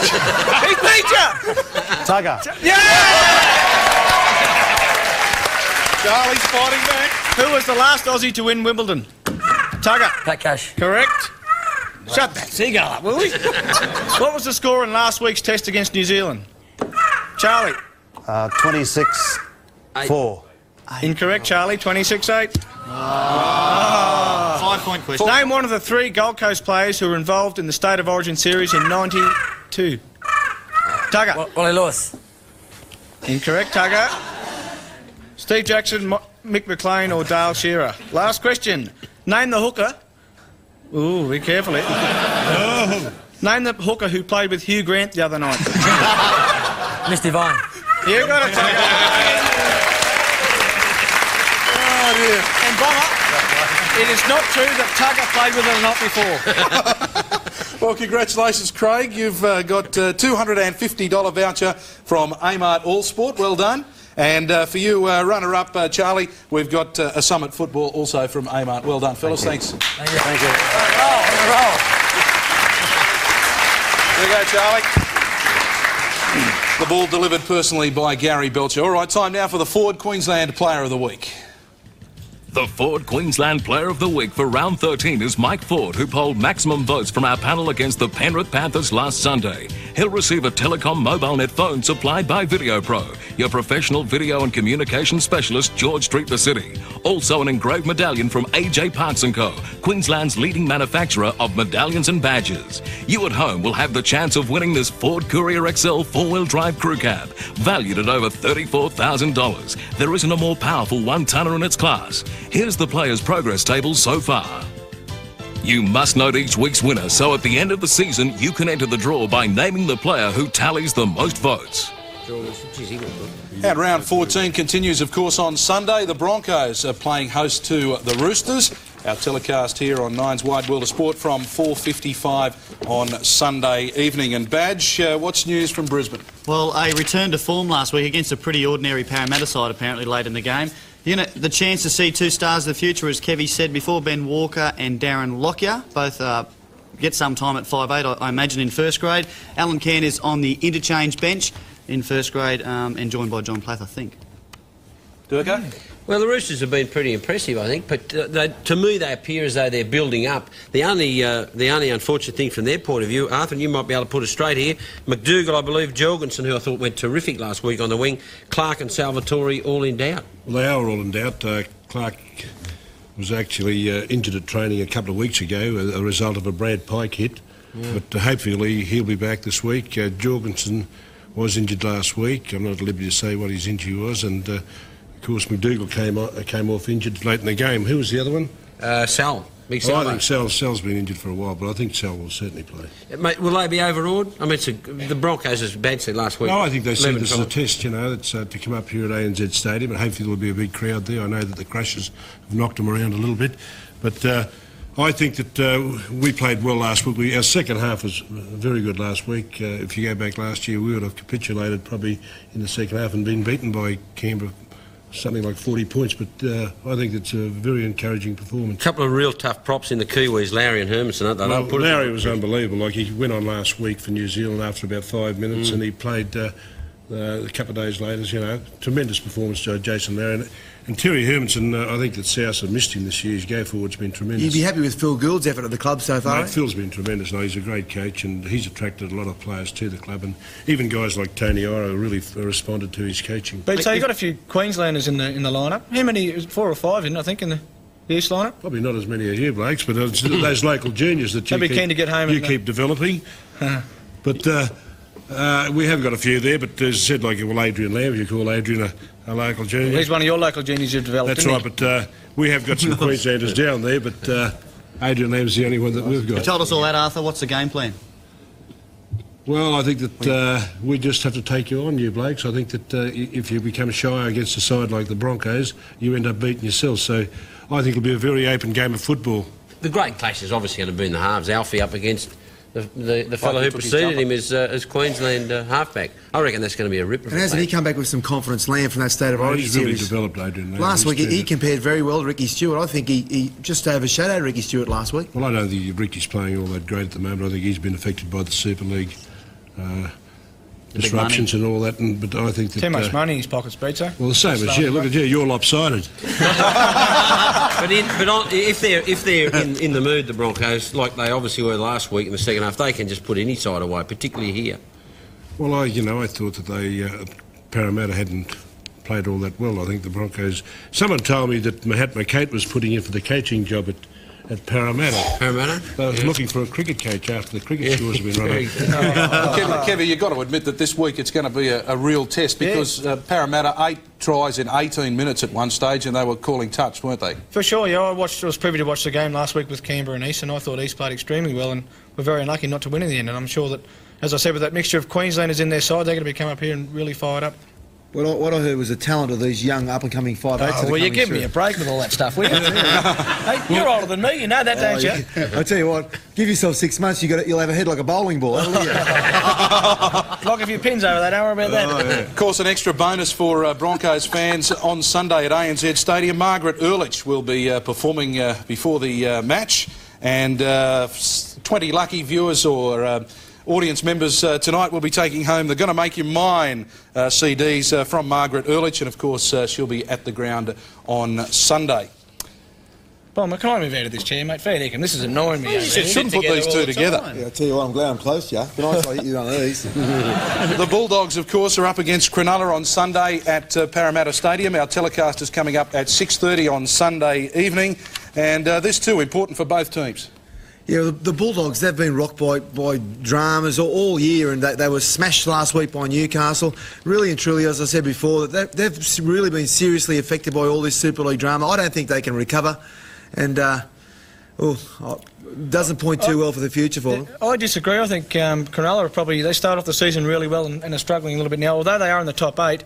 He beat you! Tugger. Yeah! Charlie's fighting back. Who was the last Aussie to win Wimbledon? Tugger. Pat Cash. Correct. Shut that seagull up, will we? What was the score in last week's test against New Zealand? Charlie. 26-4. Incorrect, Charlie. 26-8. 5 point question. Name one of the 3 Gold Coast players who were involved in the State of Origin series in '92. Tugger. Wally Lewis. Incorrect, Tugger. Steve Jackson, Mick McLean or Dale Shearer. Last question. Name the hooker. Ooh, be careful. Name the hooker who played with Hugh Grant the other night. Miss Divine. You got it, Tugger. Oh, dear. And Bomber, it is not true that Tugger played with her not before. Well, congratulations, Craig. You've got a $250 voucher from Amart All Sport. Well done. And for you, runner-up, Charlie, we've got a Summit Football also from Amart. Well done, fellas. Thanks. Thank you. Thank you. There you go, Charlie. The ball delivered personally by Gary Belcher. All right, time now for the Ford Queensland Player of the Week. The Ford Queensland Player of the Week for round 13 is Mike Ford, who polled maximum votes from our panel against the Penrith Panthers last Sunday. He'll receive a Telecom mobile net phone supplied by Video Pro, your professional video and communication specialist, George Street, the City. Also an engraved medallion from AJ Parks & Co., Queensland's leading manufacturer of medallions and badges. You at home will have the chance of winning this Ford Courier XL 4-wheel drive crew cab, valued at over $34,000. There isn't a more powerful one-tonner in its class. Here's the players' progress table so far. You must note each week's winner, so at the end of the season, you can enter the draw by naming the player who tallies the most votes. And round 14 continues, of course, on Sunday. The Broncos are playing host to the Roosters. Our telecast here on Nine's Wide World of Sport from 4:55 on Sunday evening. And Badge, what's news from Brisbane? Well, a return to form last week against a pretty ordinary Parramatta side, apparently, late in the game. You know, the chance to see two stars of the future, as Kevy said before, Ben Walker and Darren Lockyer, both get some time at 5'8", I imagine, in first grade. Alan Cairn is on the interchange bench in first grade and joined by John Plath, I think. Durkin? Well, the Roosters have been pretty impressive, I think, but to me they appear as though they're building up. The only unfortunate thing from their point of view, Arthur, and you might be able to put it straight here, McDougall, I believe, Jorgensen, who I thought went terrific last week on the wing, Clark and Salvatore all in doubt. Well, they are all in doubt. Clark was actually injured at training a couple of weeks ago, a result of a Brad Pike hit, but hopefully he'll be back this week. Jorgensen was injured last week. I'm not at liberty to say what his injury was, and of course, McDougall came off injured late in the game. Who was the other one? Sal. Big Sal. I think Sal's been injured for a while, but I think Sal will certainly play. Mate, will they be overawed? I mean, the Broncos, as Bad said last week. No, I think they see this as a test, you know. It's to come up here at ANZ Stadium, and hopefully there'll be a big crowd there. I know that the Crushers have knocked them around a little bit, but I think that we played well last week. Our second half was very good last week. If you go back last year, we would have capitulated probably in the second half and been beaten by Canberra something like 40 points, but I think it's a very encouraging performance. A couple of real tough props in the Kiwis, Lowry and Hermanson, aren't they? Well, Lowry was unbelievable. Like, he went on last week for New Zealand after about 5 minutes, and he played a couple of days later. You know, tremendous performance, Jason Lowry. And Terry Hermanson, I think that South have missed him this year. His go-forward's been tremendous. You'd be happy with Phil Gould's effort at the club so far? Mate, Phil's been tremendous. No, he's a great coach, and he's attracted a lot of players to the club, and even guys like Tony Iro really responded to his coaching. But so you've got a few Queenslanders in the lineup. How many? 4 or 5, isn't it, I think, in the East lineup? Probably not as many as you, Blakes, but it's those local juniors that you keen to get home. You keep developing. But we have got a few there, but as I said, like, well, Adrian Lamb, you call Adrian a local junior. Well, he's one of your local juniors you've developed. That's right, but we have got some Queenslanders down there, but Adrian Lamb's the only one that we've got. You told us all that, Arthur. What's the game plan? Well, I think that we just have to take you on, you blokes. I think that if you become shy against a side like the Broncos, you end up beating yourself. So I think it'll be a very open game of football. The great clash is obviously going to be in the halves. Alfie up against the fellow who preceded him as Queensland halfback. I reckon that's going to be a ripper. And hasn't he come back with some confidence, Lamb, from that State of Origin He's really series? developed, Adrian Lamb. Last week he compared very well to Ricky Stewart. I think he just overshadowed Ricky Stewart last week. Well, I don't think Ricky's playing all that great at the moment. I think he's been affected by the Super League disruptions and all that. But I think that too much money in his pockets, Beetson. Well, the same as you. Look at you. You're lopsided. But if they're in the mood, the Broncos, like they obviously were last week in the second half, they can just put any side away, particularly here. Well, I thought that Parramatta hadn't played all that well. I think the Broncos. Someone told me that Mahatma Cote was putting in for the coaching job at Parramatta. Parramatta? They was looking for a cricket coach after the cricket scores have been run up. Kevin, you've got to admit that this week it's going to be a real test because Parramatta 8 tries in 18 minutes at one stage and they were calling touch, weren't they? For sure, yeah. I was privy to watch the game last week with Canberra and East, and I thought East played extremely well and were very unlucky not to win in the end. And I'm sure that, as I said, with that mixture of Queenslanders in their side, they're going to be coming up here and really fired up. Well, what I heard was the talent of these young up-and-coming 5'8". Well, you give me a break with all that stuff, will you? Hey, you're older than me, you know that, don't you? I tell you what, give yourself 6 months, you'll have a head like a bowling ball. Lock a few pins over that, don't worry about that. Of course, an extra bonus for Broncos fans on Sunday at ANZ Stadium. Margaret Ehrlich will be performing before the match, and 20 lucky viewers or audience members tonight will be taking home the Gonna Make You Mine CDs from Margaret Ehrlich, and of course she'll be at the ground on Sunday. Bomber, can I move out of this chair, mate? Fair dinkum, this is annoying me. You shouldn't put these two together. Yeah, I tell you what, I'm glad I'm close to you. Be nice if I hit you on these. The Bulldogs, of course, are up against Cronulla on Sunday at Parramatta Stadium. Our telecast is coming up at 6:30 on Sunday evening, and this too important for both teams. Yeah, the Bulldogs, they've been rocked by dramas all year, and they were smashed last week by Newcastle. Really and truly, as I said before, they've really been seriously affected by all this Super League drama. I don't think they can recover, and doesn't point too well for the future for them. I disagree. I think Cronulla they start off the season really well and are struggling a little bit now. Although they are in the top 8,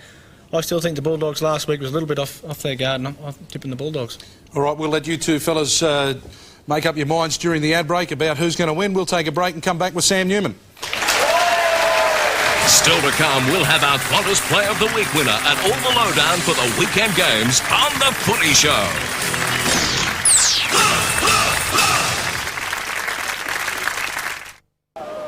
I still think the Bulldogs last week was a little bit off their guard, and I'm tipping the Bulldogs. All right, we'll let you two fellas make up your minds during the ad break about who's going to win. We'll take a break and come back with Sam Newman. Still to come, we'll have our Qantas Player of the Week winner and all the lowdown for the weekend games on The Footy Show.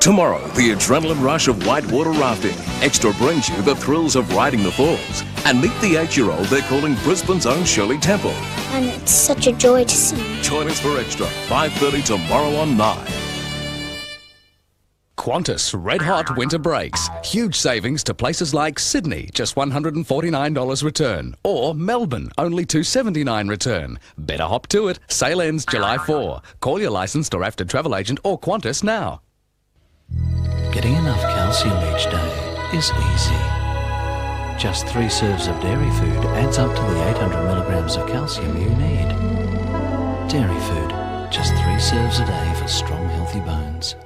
Tomorrow, the adrenaline rush of whitewater rafting. Extra brings you the thrills of riding the falls. And meet the 8-year-old they're calling Brisbane's own Shirley Temple. And it's such a joy to see. Join us for Extra, 5:30 tomorrow on 9. Qantas Red Hot Winter Breaks. Huge savings to places like Sydney, just $149 return. Or Melbourne, only $279 return. Better hop to it. Sale ends July 4. Call your licensed or AFTRA travel agent or Qantas now. Getting enough calcium each day is easy. Just 3 serves of dairy food adds up to the 800 milligrams of calcium you need. Dairy food, just 3 serves a day for strong, healthy bones.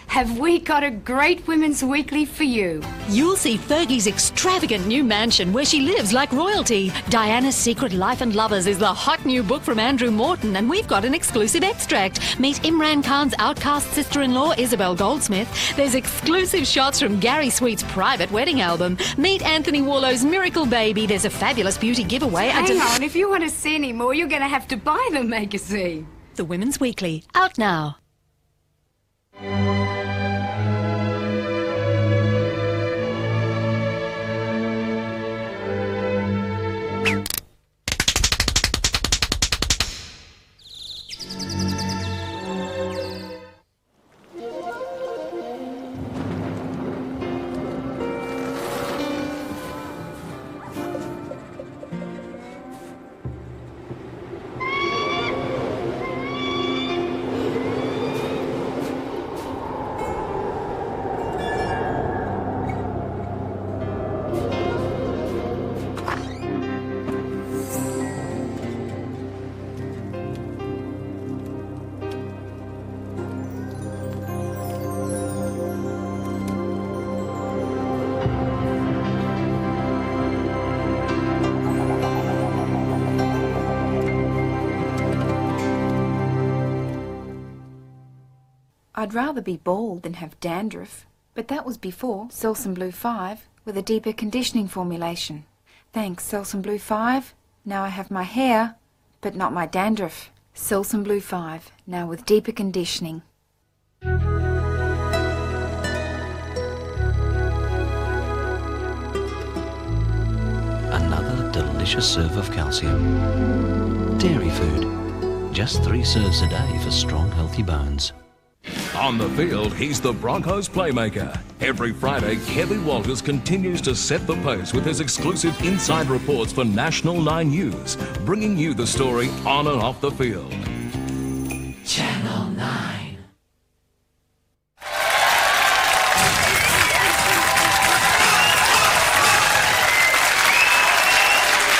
Have we got a great Women's Weekly for you? You'll see Fergie's extravagant new mansion where she lives like royalty. Diana's Secret Life and Lovers is the hot new book from Andrew Morton, and we've got an exclusive extract. Meet Imran Khan's outcast sister-in-law, Isabel Goldsmith. There's exclusive shots from Gary Sweet's private wedding album. Meet Anthony Warlow's Miracle Baby. There's a fabulous beauty giveaway. Hang on, if you want to see any more, you're going to have to buy the magazine. The Women's Weekly, out now. I'd rather be bald than have dandruff, but that was before Selsun Blue 5 with a deeper conditioning formulation. Thanks, Selsun Blue 5. Now I have my hair, but not my dandruff. Selsun Blue 5, now with deeper conditioning. Another delicious serve of calcium. Dairy food, just 3 serves a day for strong, healthy bones. On the field, he's the Broncos playmaker. Every Friday, Kevin Walters continues to set the pace with his exclusive inside reports for National 9 News, bringing you the story on and off the field. Channel 9.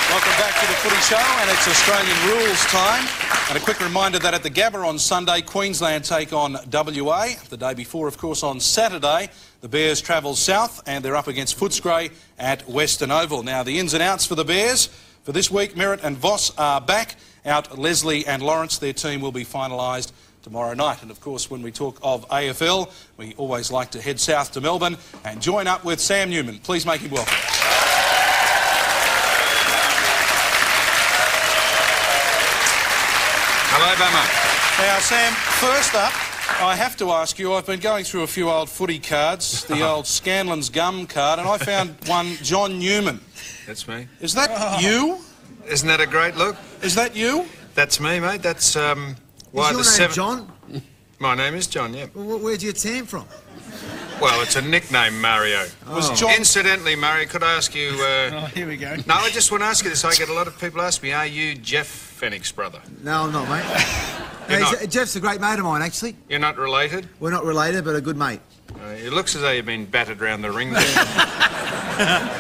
Welcome back to the Footy Show, and it's Australian rules time. And a quick reminder that at the Gabba on Sunday, Queensland take on WA. The day before, of course, on Saturday, the Bears travel south and they're up against Footscray at Western Oval. Now, the ins and outs for the Bears. For this week, Merritt and Voss are back. Out Leslie and Lawrence, their team will be finalised tomorrow night. And, of course, when we talk of AFL, we always like to head south to Melbourne and join up with Sam Newman. Please make him welcome. Hello, Bummer. Now, Sam, first up, I have to ask you, I've been going through a few old footy cards, the old Scanlon's Gum card, and I found one John Newman. That's me. Is that you? Isn't that a great look? Is that you? That's me, mate. That's why Is your the name 7. John? My name is John, yeah. Well, where'd you get Sam from? Well, it's a nickname, Mario. Oh. John... Incidentally, Mario, could I ask you... Oh, here we go. No, I just want to ask you this. I get a lot of people ask me, are you Jeff Fenech's brother? No, I'm not, mate. You're No, not? Jeff's a great mate of mine, actually. You're not related? We're not related, but a good mate. It looks as though you've been battered round the ring there.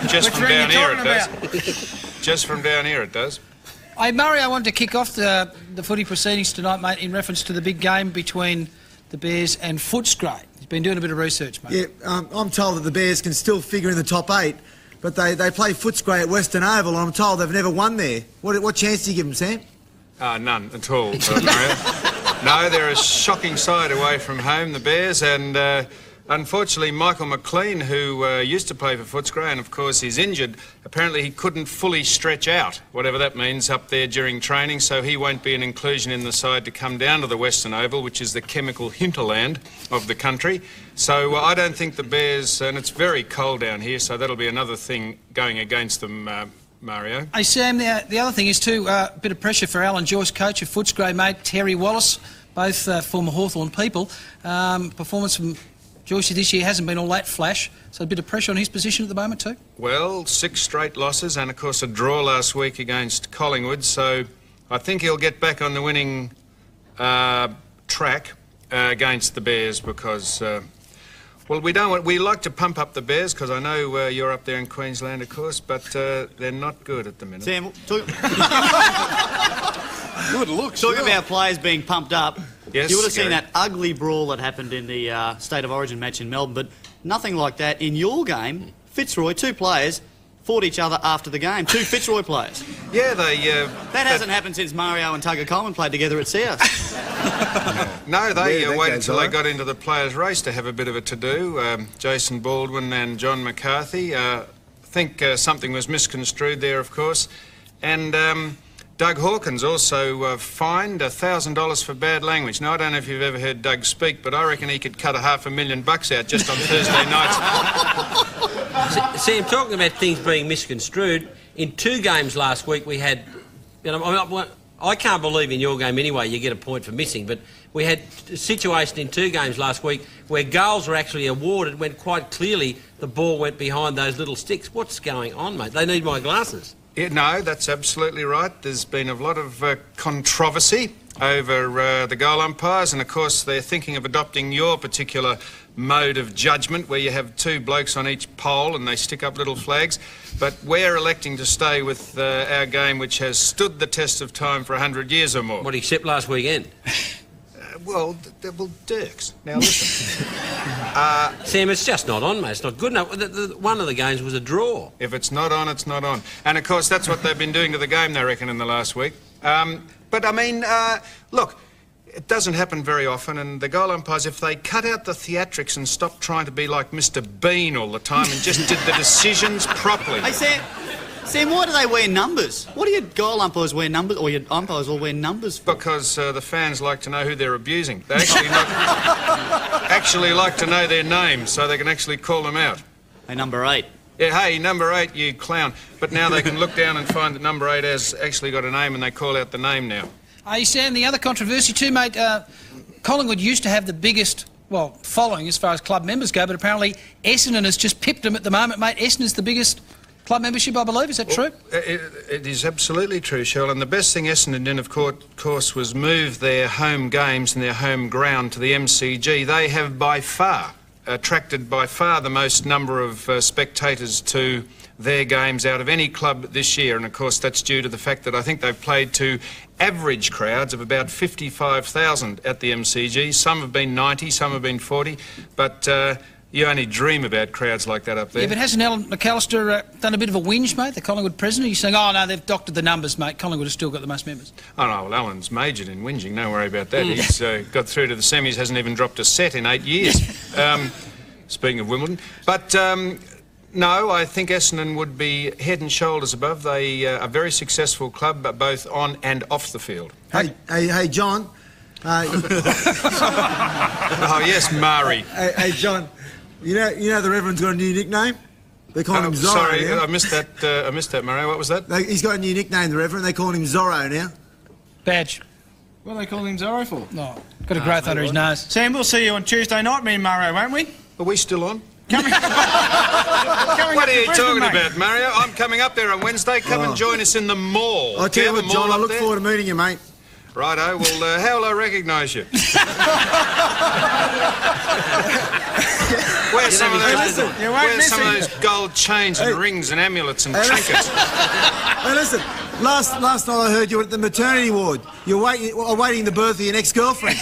Just Which from ring down you here, it talking does. Just from down here, it does. Hey, Murray, I wanted to kick off the footy proceedings tonight, mate, in reference to the big game between the Bears and Footscray. He's been doing a bit of research, mate. Yeah, I'm told that the Bears can still figure in the top 8, but they play Footscray at Western Oval, and I'm told they've never won there. What chance do you give them, Sam? None at all, Mario. No, they're a shocking side away from home, the Bears, and unfortunately Michael McLean, who used to play for Footscray, and of course he's injured, apparently he couldn't fully stretch out, whatever that means, up there during training, so he won't be an inclusion in the side to come down to the Western Oval, which is the chemical hinterland of the country. So I don't think the Bears, and it's very cold down here, so that'll be another thing going against them, Mario. Hey, Sam, the other thing is too, a bit of pressure for Alan Joyce, coach of Footscray, mate, Terry Wallace, both former Hawthorn people. Performance from Joyce this year hasn't been all that flash, so a bit of pressure on his position at the moment too? Well, 6 straight losses and, of course, a draw last week against Collingwood, so I think he'll get back on the winning track against the Bears because... well, we like to pump up the Bears because I know you're up there in Queensland, of course, but they're not good at the minute. Sam, good looks. Talking about players being pumped up, yes, you would have seen Gary. that ugly brawl that happened in the State of Origin match in Melbourne, but nothing like that in your game. Fitzroy, 2 players, fought each other after the game. 2 Fitzroy players. Yeah, they... that hasn't happened since Mario and Tugger Coleman played together at South. No, they waited until they got into the players' race to have a bit of a to-do. Jason Baldwin and John McCarthy. I think something was misconstrued there, of course. And Doug Hawkins also fined $1,000 for bad language. Now, I don't know if you've ever heard Doug speak, but I reckon he could cut $500,000 out just on Thursday nights. Sam, talking about things being misconstrued, in 2 games last week we had... You know, I can't believe in your game anyway you get a point for missing, but we had a situation in 2 games last week where goals were actually awarded when quite clearly the ball went behind those little sticks. What's going on, mate? They need my glasses. Yeah, no, that's absolutely right. There's been a lot of controversy over the goal umpires, and of course they're thinking of adopting your particular mode of judgment where you have 2 blokes on each pole and they stick up little flags, but we're electing to stay with our game, which has stood the test of time for 100 years or more. What, except last weekend? Well, Dirks. Now listen. Sam, it's just not on, mate. It's not good enough. One of the games was a draw. If it's not on, it's not on. And of course that's what they've been doing to the game, they reckon, in the last week. But I mean, look, it doesn't happen very often, and the goal umpires, if they cut out the theatrics and stopped trying to be like Mr. Bean all the time and just did the decisions properly. Hey, Sam, why do they wear numbers? What do your goal umpires wear numbers, or your umpires all wear numbers for? Because the fans like to know who they're abusing. They actually like to know their names so they can actually call them out. Hey, number 8. Yeah, hey, number 8, you clown. But now they can look down and find that number 8 has actually got a name and they call out the name now. Hey, Sam, the other controversy too, mate, Collingwood used to have the biggest, well, following as far as club members go, but apparently Essendon has just pipped them at the moment, mate. Essendon's the biggest club membership, I believe. Is that true? It is absolutely true, Cheryl. And the best thing Essendon did, of course, was move their home games and their home ground to the MCG. They have by far attracted the most number of spectators to their games out of any club this year, and of course that's due to the fact that I think they've played to average crowds of about 55,000 at the MCG. Some have been 90, some have been 40, but you only dream about crowds like that up there. Yeah, but hasn't Alan McAllister done a bit of a whinge, mate, the Collingwood president? He's saying, oh no, they've doctored the numbers, mate. Collingwood has still got the most members. Oh no, well, Alan's majored in whinging, don't worry about that. He's got through to the semis, hasn't even dropped a set in 8 years. Speaking of Wimbledon. But no, I think Essendon would be head and shoulders above. They are a very successful club, both on and off the field. Hey, John. Oh, yes, Mari. Hey, John. You know the Reverend's got a new nickname? They call him Zorro. Sorry, now. I missed that, Murray. What was that? He's got a new nickname, the Reverend. They call him Zorro now. Badge. What do they call him Zorro for? No, got a growth under his nose. Sam, we'll see you on Tuesday night, me and Mario, won't we? Are we still on? Coming What are you Brisbane, talking mate. about, Mario? I'm coming up there on Wednesday. Come and join us in the mall. I tell you Do what, have a John, mall I up look there? forward to meeting you, mate. Righto, well, how will I recognise you? Where's some of those gold chains and rings and amulets and trinkets? Hey, listen, last night I heard you were at the maternity ward. You're awaiting the birth of your next girlfriend.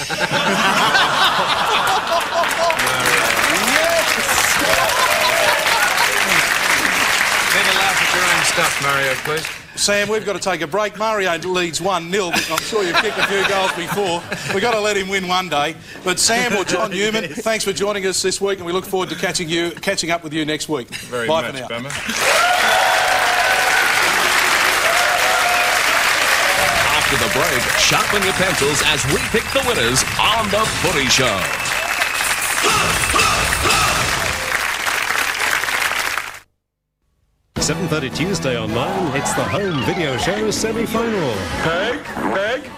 Better laugh at your own stuff, Mario, please. Sam, we've got to take a break. Mario leads 1-0, but I'm sure you've kicked a few goals before. We've got to let him win one day. But Sam or John Newman, thanks for joining us this week, and we look forward to catching up with you next week. Very Bye much, for now. Bomber. After the break, sharpen your pencils as we pick the winners on The Footy Show. 7:30 Tuesday on 9, it's the home video show semi-final. Peg,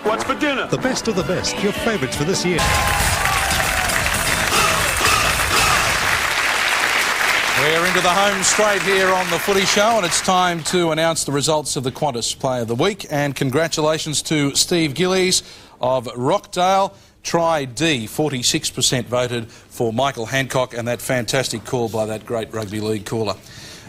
what's for dinner? The best of the best, your favourites for this year. We're into the home straight here on The Footy Show, and it's time to announce the results of the Qantas Player of the Week. And congratulations to Steve Gillies of Rockdale. Try D, 46% voted for Michael Hancock, and that fantastic call by that great rugby league caller.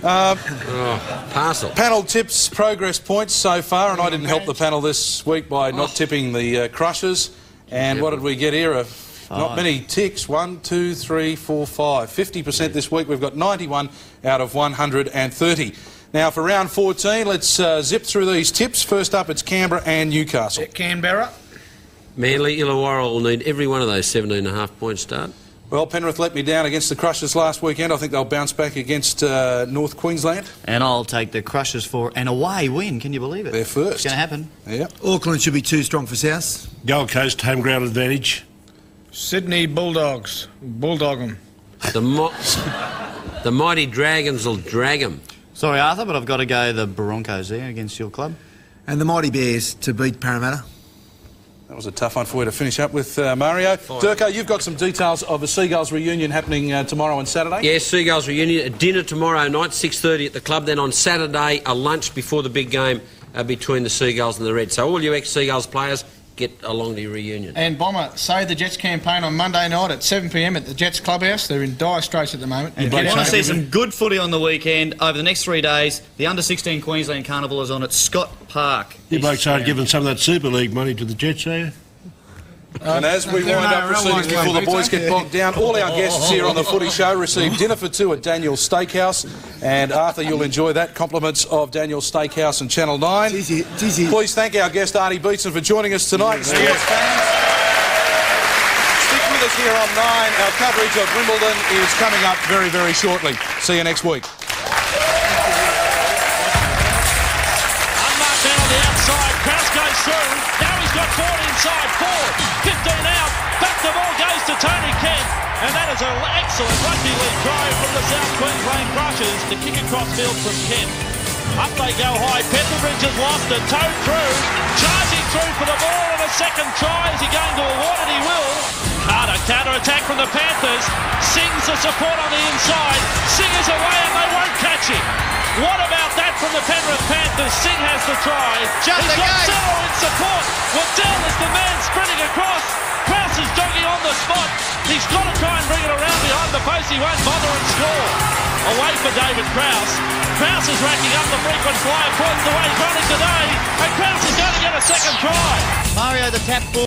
Parcel. Panel tips, progress points so far, and I didn't help the panel this week by not tipping the Crushers. And what did we get here? Not many ticks. 1, 2, 3, 4, 5. 50% this week. We've got 91 out of 130. Now for round 14, let's zip through these tips. First up, it's Canberra and Newcastle. Canberra. Manly, Illawarra will need every one of those 17.5 points start. Well, Penrith let me down against the Crushers last weekend. I think they'll bounce back against North Queensland. And I'll take the Crushers for an away win. Can you believe it? They're first. It's going to happen. Yeah. Auckland should be too strong for South. Gold Coast, home ground advantage. Sydney Bulldogs. Bulldog 'em. The mighty Dragons will drag them. Sorry, Arthur, but I've got to go the Broncos there against your club. And the Mighty Bears to beat Parramatta. That was a tough one for you to finish up with, Mario. Durko, you've got some details of a Seagulls reunion happening tomorrow and Saturday. Yes, Seagulls reunion. A dinner tomorrow night, 6:30 at the club. Then on Saturday, a lunch before the big game between the Seagulls and the Reds. So all you ex-Seagulls players, get along to your reunion. And Bomber, Save the Jets campaign on Monday night at 7 p.m. at the Jets Clubhouse. They're in dire straits at the moment. And if you want to see some good footy on the weekend, over the next 3 days, the Under-16 Queensland Carnival is on at Scott Park. You blokes aren't giving some of that Super League money to the Jets, are you? And as we wind up proceedings before the boys get bogged down, all our guests here on the Footy Show receive dinner for two at Daniel's Steakhouse. And Arthur, you'll enjoy that. Compliments of Daniel's Steakhouse and Channel 9. Please thank our guest Artie Beetson for joining us tonight. Sports fans, stick with us here on 9. Our coverage of Wimbledon is coming up very, very shortly. See you next week. Unmarked down on the outside. Kraus goes through. Now he's got Ford inside. Ford, 15 out. Back the ball goes to Tony Kemp. And that is an excellent rugby league try from the South Queensland Crushers. The kick across field from Kemp. Up they go high. Petterbridge has lost it. Towed through. Charging through for the ball and a second try. Is he going to award it? He will. Counter attack from the Panthers. Sings the support on the inside. Sing is away and they won't catch him. What about that from the Penrith Panthers? Sing has the try. He's got Zero in support. Waddell is the man sprinting across. Kraus is jogging on the spot. He's got to try and bring it around behind the post. He won't bother and score. Away for David Kraus. Kraus is racking up the frequent fly. According to the way he's running today. And Kraus is going to get a second try. Mario, the tap ball.